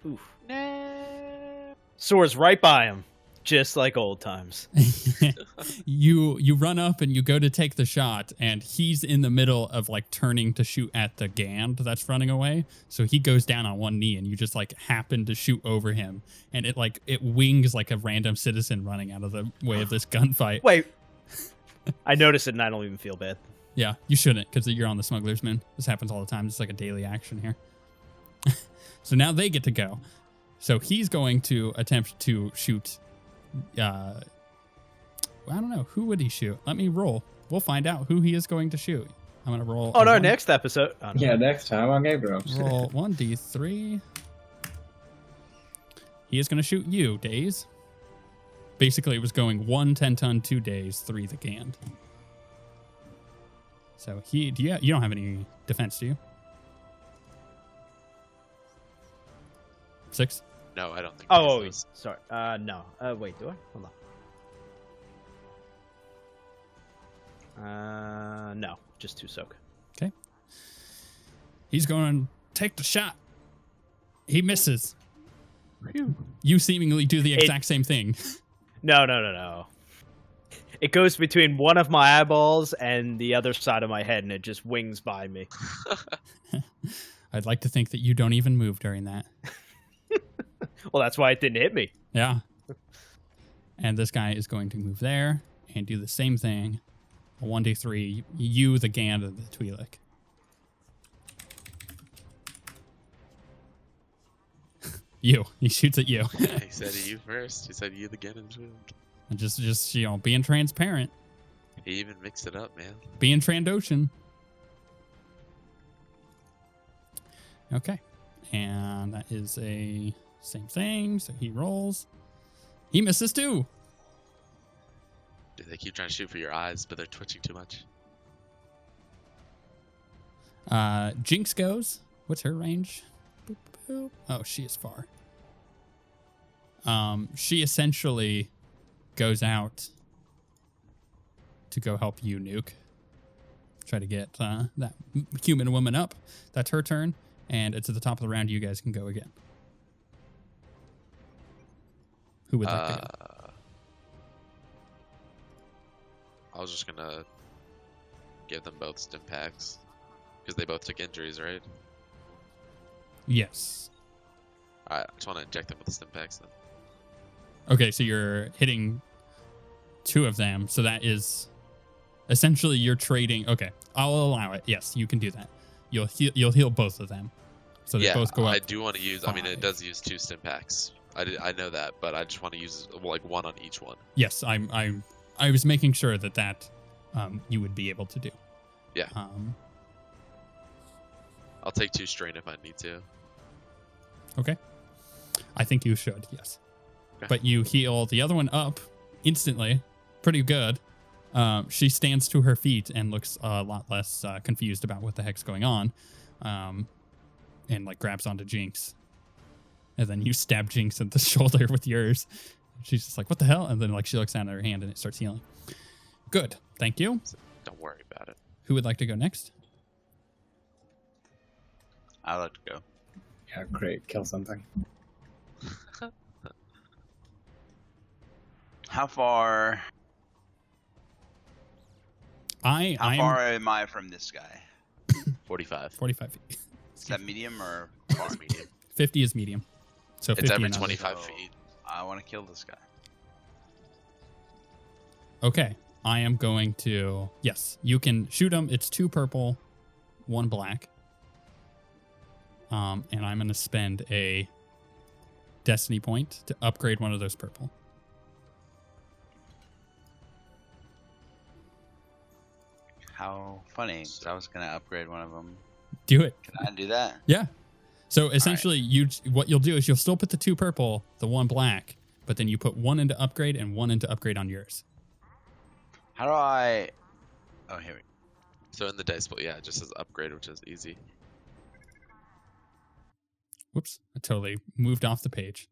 Oof. No. Soars right by him, just like old times. You run up and you go to take the shot, and he's in the middle of like turning to shoot at the Gand that's running away. So he goes down on 1 knee, and you just like happen to shoot over him, and it wings like a random citizen running out of the way of this gunfight. Wait. I noticed it and I don't even feel bad. Yeah, you shouldn't, because you're on the Smuggler's Moon. This happens all the time. It's like a daily action here. So now they get to go. So he's going to attempt to shoot. I don't know. Who would he shoot? Let me roll. We'll find out who he is going to shoot. I'm going to roll. Oh, no, one- next episode. Oh, no. Yeah, next time on Game Grumps. Roll 1d3. He is going to shoot you, Days. Basically, it was going 1 10-ton, 2 Days, 3 the Gand. So you don't have any defense, do you? 6? No, I don't think. Oh, Days does. sorry. No. Wait, do I? Hold on. No. Just 2 soak. Okay. He's going to take the shot. He misses. You seemingly do the exact same thing. No. It goes between one of my eyeballs and the other side of my head, and it just wings by me. I'd like to think that you don't even move during that. Well, that's why it didn't hit me. Yeah. And this guy is going to move there and do the same thing. A 1d3, you, the Gand, and the Twi'lek. You. He shoots at you. He said you first. He said you the Ganon. And just being transparent. He even mixed it up, man. Being Trandoshan. Okay. And that is a same thing. So he rolls. He misses too. Dude, they keep trying to shoot for your eyes, but they're twitching too much. Jinx goes. What's her range? Boop, boop. Oh, she is far. She essentially goes out to go help you, Nuke. Try to get that human woman up. That's her turn, and it's at the top of the round. You guys can go again. Who would like to go? I was just gonna give them both stim packs because they both took injuries, right? Yes. I just want to inject them with the stim packs then. Okay, so you're hitting two of them. So that is essentially you're trading. Okay, I'll allow it. Yes, you can do that. You'll heal both of them. So they both go up. I do want to use. 5. I mean, it does use 2 stim packs. I know that, but I just want to use like one on each one. Yes, I was making sure that you would be able to do. Yeah. I'll take 2 strain if I need to. Okay. I think you should, yes. Okay. But you heal the other one up instantly. Pretty good. She stands to her feet and looks a lot less confused about what the heck's going on. And like grabs onto Jinx. And then you stab Jinx in the shoulder with yours. She's just like, what the hell? And then like she looks down at her hand and it starts healing. Good. Thank you. Don't worry about it. Who would like to go next? I'd like to go. Yeah, great. Kill something. How far? How far am I from this guy? 45. 45 feet. Is that medium or far? It's medium. 50 is medium. So 50 It's every and up. 25 feet. I want to kill this guy. Okay. I am going to... Yes, you can shoot him. It's 2 purple, 1 black. And I'm going to spend a destiny point to upgrade one of those purple. How funny. So I was going to upgrade one of them. Do it. Can I do that? Yeah. So essentially, what you'll do is you'll still put the 2 purple, the 1 black, but then you put 1 into upgrade and 1 into upgrade on yours. How do I... Oh, here we go. So in the dice pool, yeah, it just says upgrade, which is easy. Whoops. I totally moved off the page.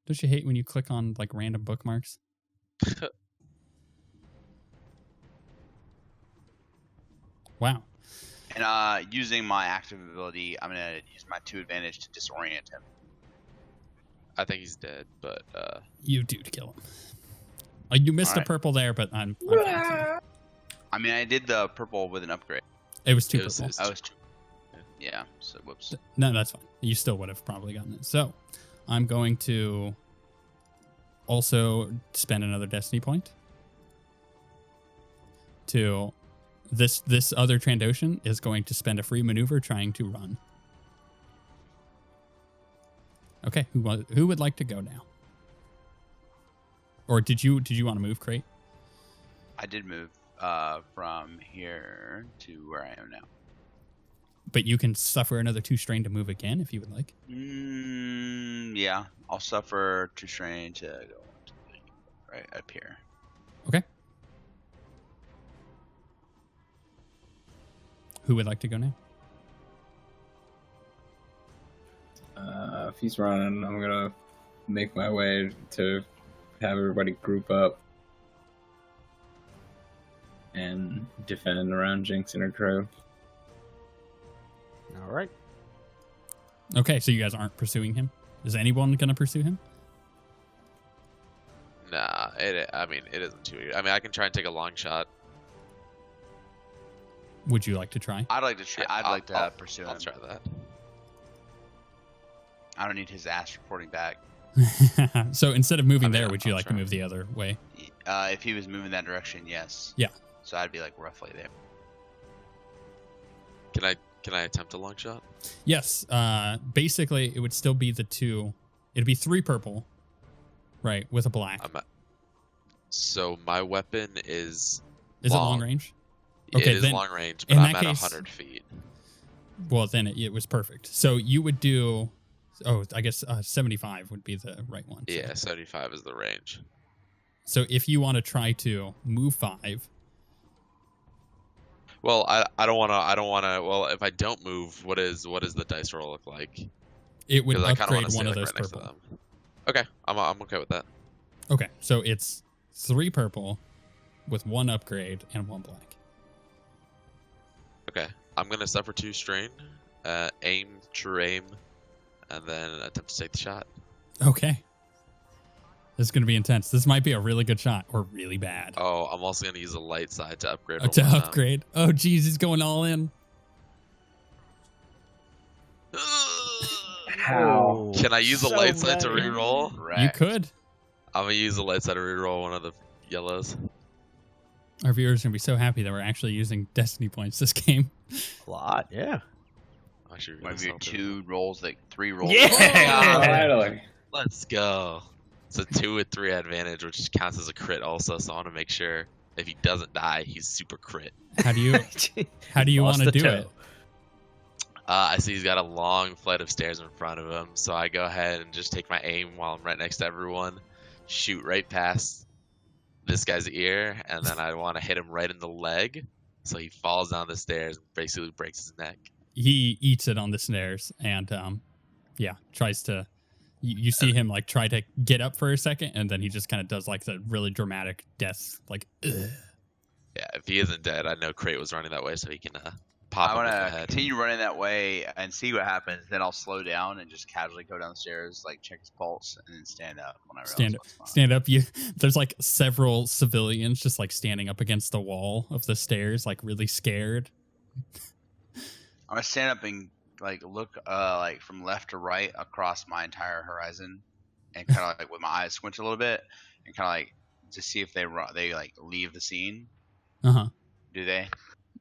Don't you hate when you click on like random bookmarks? Wow. And using my active ability, I'm going to use my 2 advantage to disorient him. I think he's dead, but You do kill him. You missed a purple there, but I'm fine. I mean, I did the purple with an upgrade. It was 2 It was- purple. it's- I was 2. Yeah, so whoops. No, that's fine. You still would have probably gotten it. So I'm going to also spend another destiny point to this other Trandoshan is going to spend a free maneuver trying to run. Okay, who would like to go now? Or did you want to move, Crate? I did move from here to where I am now. But you can suffer another 2 strain to move again if you would like. Yeah, I'll suffer 2 strain to go right up here. Okay. Who would like to go now? If he's running, I'm gonna make my way to have everybody group up and defend around Jinx and her crew. All right. Okay, so you guys aren't pursuing him? Is anyone going to pursue him? Nah, I mean, it isn't too. I mean, I can try and take a long shot. Would you like to try? I'd like to try. I'd like to I'll- pursue I'll him. try that. I don't need his ass reporting back. So instead of moving I mean, there, would you I'll like to try. move the other way? If he was moving that direction, yes. Yeah. So I'd be like roughly there. Can I attempt a long shot? Yes. Basically, it would still be the two. It'd be 3 purple, right, with a black. So my weapon is. Is it long long. range? It Okay, is then long range, in but I'm that at case- 100 feet. Well, then it was perfect. So you would do. Oh, I guess 75 would be the right one. So. Yeah, 75 is the range. So if you want to try to move 5, Well, I don't want to. Well, if I don't move, what is the dice roll look like? it would Because I kind of upgrade want to one stay of like those right next to purple. them. Okay, I'm okay with that. Okay, so it's 3 purple with 1 upgrade and 1 black. Okay, I'm gonna suffer 2 strain, aim, true aim, and then attempt to take the shot. Okay. This is going to be intense. This might be a really good shot or really bad. Oh, I'm also gonna use a light side to upgrade. To one of them. upgrade. Oh, geez, he's going all in. How? Can I use a So light side to many. reroll? You could. I'm gonna use a light side to reroll one of the yellows. Our viewers are going to be so happy that we're actually using Destiny points this game. A lot, yeah. I should Might really be sell 2 rolls, like 3 rolls. Yeah! Finally. Let's go. It's a 2 with 3 advantage, which counts as a crit also. So I want to make sure if he doesn't die, he's super crit. How do you Lost want to the do toe. it? I see he's got a long flight of stairs in front of him, so I go ahead and just take my aim while I'm right next to everyone, shoot right past this guy's ear, and then I want to hit him right in the leg, so he falls down the stairs and basically breaks his neck. He eats it on the stairs and, tries to. You see him like try to get up for a second, and then he just kind of does like the really dramatic death, like. Ugh. Yeah, if he isn't dead, I know Crate was running that way, so he can pop I him want with the to head. continue running that way and see what happens. Then I'll slow down and just casually go downstairs, like check his pulse, and then stand up when I realize what's going on. Stand up. There's like several civilians just like standing up against the wall of the stairs, like really scared. I'm gonna stand up and like look like from left to right across my entire horizon, and kind of like with my eyes squint a little bit, and kind of like to see if they like leave the scene. Uh-huh. Do they?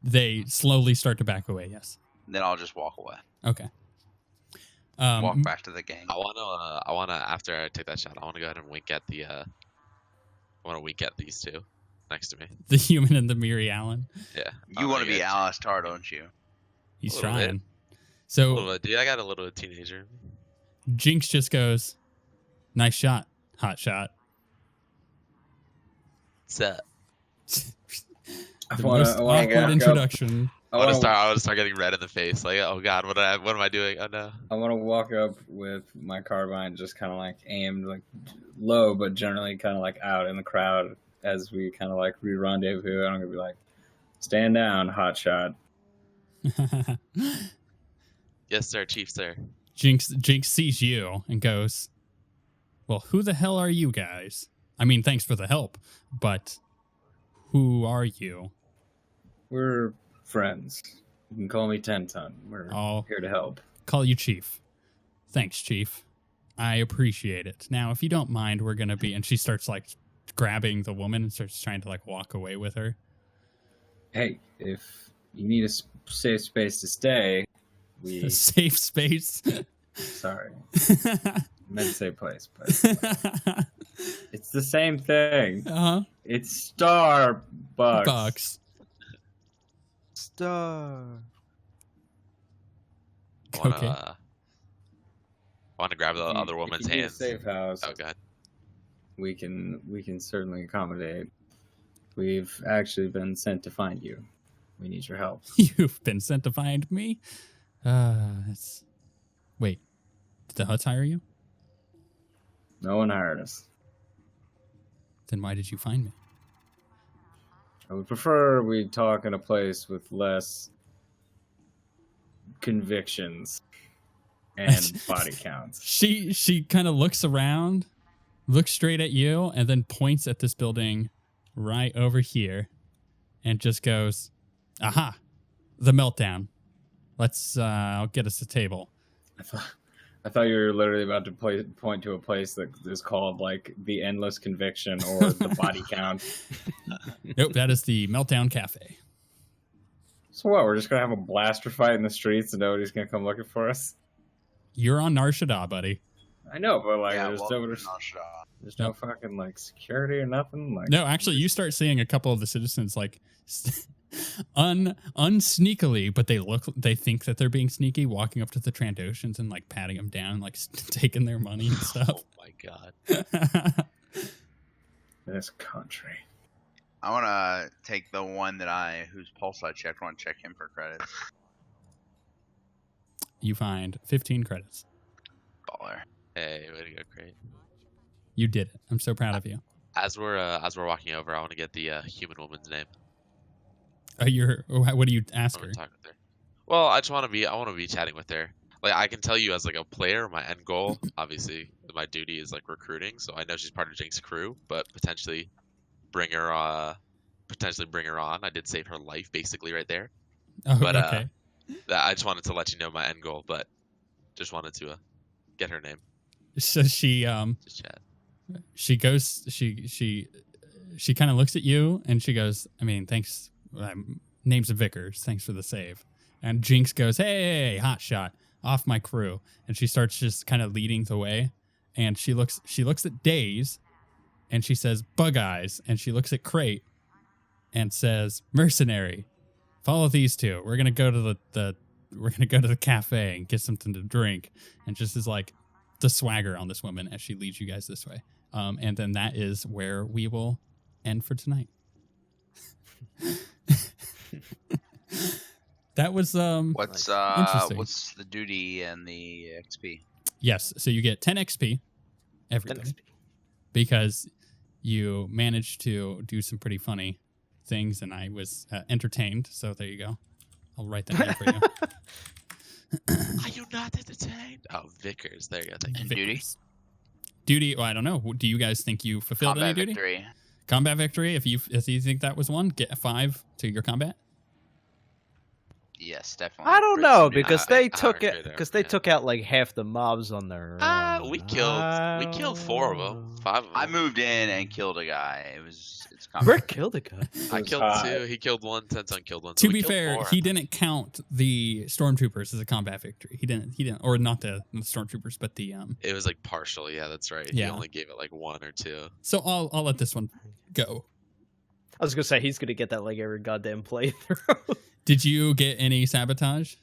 They slowly start to back away. Yes. Then I'll just walk away. Okay. Walk back to the gang. I wanna after I take that shot, I wanna go ahead and wink at the I wanna wink at these two next to me. The human and the Miri Allen. Yeah. You want to be Alice Tar, don't you? He's A little bit. trying. A So little bit, dude, I got a little teenager. Jinx just goes, "Nice shot, hot shot." What's up? I The wanna- most I wanna awkward walk up- introduction. I I wanna- want to start getting red in the face. Like, oh god, what am I doing? Oh no. I want to walk up with my carbine just kind of like aimed like low, but generally kind of like out in the crowd as we kind of like re-rendezvous. I'm gonna be like, stand down, hot shot. Yes, sir, chief, sir. Jinx sees you and goes, "Well, who the hell are you guys? I mean, thanks for the help, but who are you?" We're friends. You can call me 10 Ton. We're Oh. here to help. Call you Chief. Thanks, Chief. I appreciate it. Now, if you don't mind, we're gonna be. And she starts like grabbing the woman and starts trying to like walk away with her. Hey, if you need a safe space to stay, A safe space. sorry, meant to say place, but it's the same thing. Uh-huh. It's Starbucks. Bucks. Star. I wanna, Okay. I want to grab the If you- other woman's if you need a hands. safe house. Oh god. We can certainly accommodate. We've actually been sent to find you. We need your help. You've been sent to find me. Wait. Did the Huts hire you? No one hired us. Then why did you find me? I would prefer we talk in a place with less convictions and body counts. She kind of looks around looks straight at you and then points at this building right over here and just goes, aha, the meltdown. Let's I'll get us a table. I thought you were literally about to point to a place that is called like the Endless Conviction or the Body Count. Nope, that is the Meltdown Cafe. So what? We're just gonna have a blaster fight in the streets and nobody's gonna come looking for us? You're on Nar Shaddaa, buddy. I know, but like, Yeah, there's no fucking like security or nothing. Like, No, actually, you start seeing a couple of the citizens like unsneakily, but they think that they're being sneaky, walking up to the Trandoshans and like patting them down, like taking their money and stuff. Oh my god. this country. I want to take the one whose pulse I checked. I want to check him for credits. You find 15 credits. Baller. Hey, way to go, Crate. You did it. I'm so proud of you. As we're walking over, I want to get the human woman's name. What do you ask I her? want to talk with her. Well, I want to be chatting with her. Like, I can tell you as like a player, my end goal, obviously, my duty is like recruiting. So I know she's part of Jinx's crew, but potentially bring her on. I did save her life basically right there. Oh, But okay. I just wanted to let you know my end goal, but just wanted to get her name. So she Just chat. she goes she kind of looks at you and she goes, I mean, thanks. Name's Vickers. Thanks for the save. And Jinx goes, hey, hot shot, off my crew. And she starts just kind of leading the way. And she looks at Daze and she says, bug eyes. And she looks at Crate and says, mercenary, follow these two. We're gonna go to the cafe and get something to drink. And just is like the swagger on this woman as she leads you guys this way. And then that is where we will end for tonight. That was What's interesting. what's the duty and the XP? Yes, so you get 10 XP, everybody, because you managed to do some pretty funny things, and I was entertained. So there you go. I'll write that down for you. Are you not entertained? Oh, Vickers. There you go. Thank you. And duty? Vickers. Duty. Well, I don't know. Do you guys think you fulfilled Combat any duty? victory. Combat victory. If you think that was one, get a 5 to your combat. Yes, definitely. I don't know because I- they I took agree it there, because they yeah. took out like half the mobs on their. We killed 4 of them. 5 of them. I moved in and killed a guy. It's Rick killed a guy. I was killed hot. 2. He killed 1. Tenson killed 1. To be fair, he didn't count the stormtroopers as a combat victory. He didn't, or not the stormtroopers, but the It was like partial. Yeah, that's right. Yeah. He only gave it like 1 or 2. So I'll let this one go. I was gonna say he's gonna get that like every goddamn playthrough. Did you get any sabotage?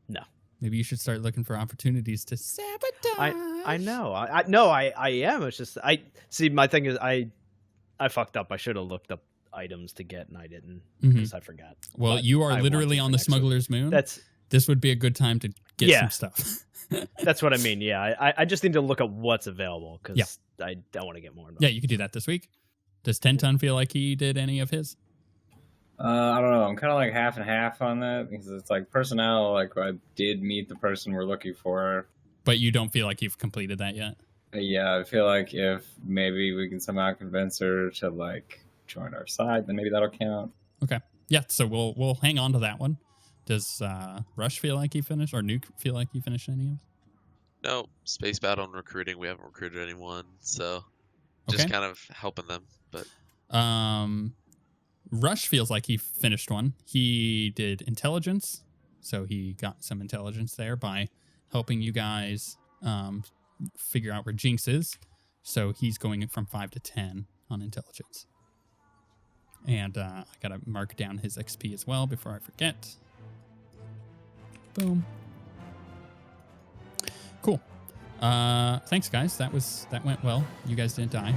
No. Maybe you should start looking for opportunities to sabotage. I know. I am. It's just I see. My thing is I fucked up. I should have looked up items to get, and I didn't because I forgot. Well, But you I are want literally to on for the next week. smuggler's moon. That's This would be a good time to get Yeah. some stuff. that's what I mean. Yeah, I just need to look at what's available because Yeah. I don't want to get more involved. Yeah, you could do that this week. Does 10 Ton feel like he did any of his? I don't know. I'm kind of like half and half on that because it's like personnel. Like I did meet the person we're looking for. But you don't feel like you've completed that yet? Yeah, I feel like if maybe we can somehow convince her to like join our side, then maybe that'll count. Okay. Yeah, so we'll hang on to that one. Does Rush feel like he finished, or Nuke feel like he finished any of? No, space battle and recruiting. We haven't recruited anyone, so just Okay. kind of helping them. But Rush feels like he finished one. He did intelligence, so he got some intelligence there by helping you guys figure out where Jinx is. So he's going from 5 to 10 on intelligence. And I gotta mark down his XP as well before I forget. Boom. Cool. Thanks, guys. That went well. You guys didn't die.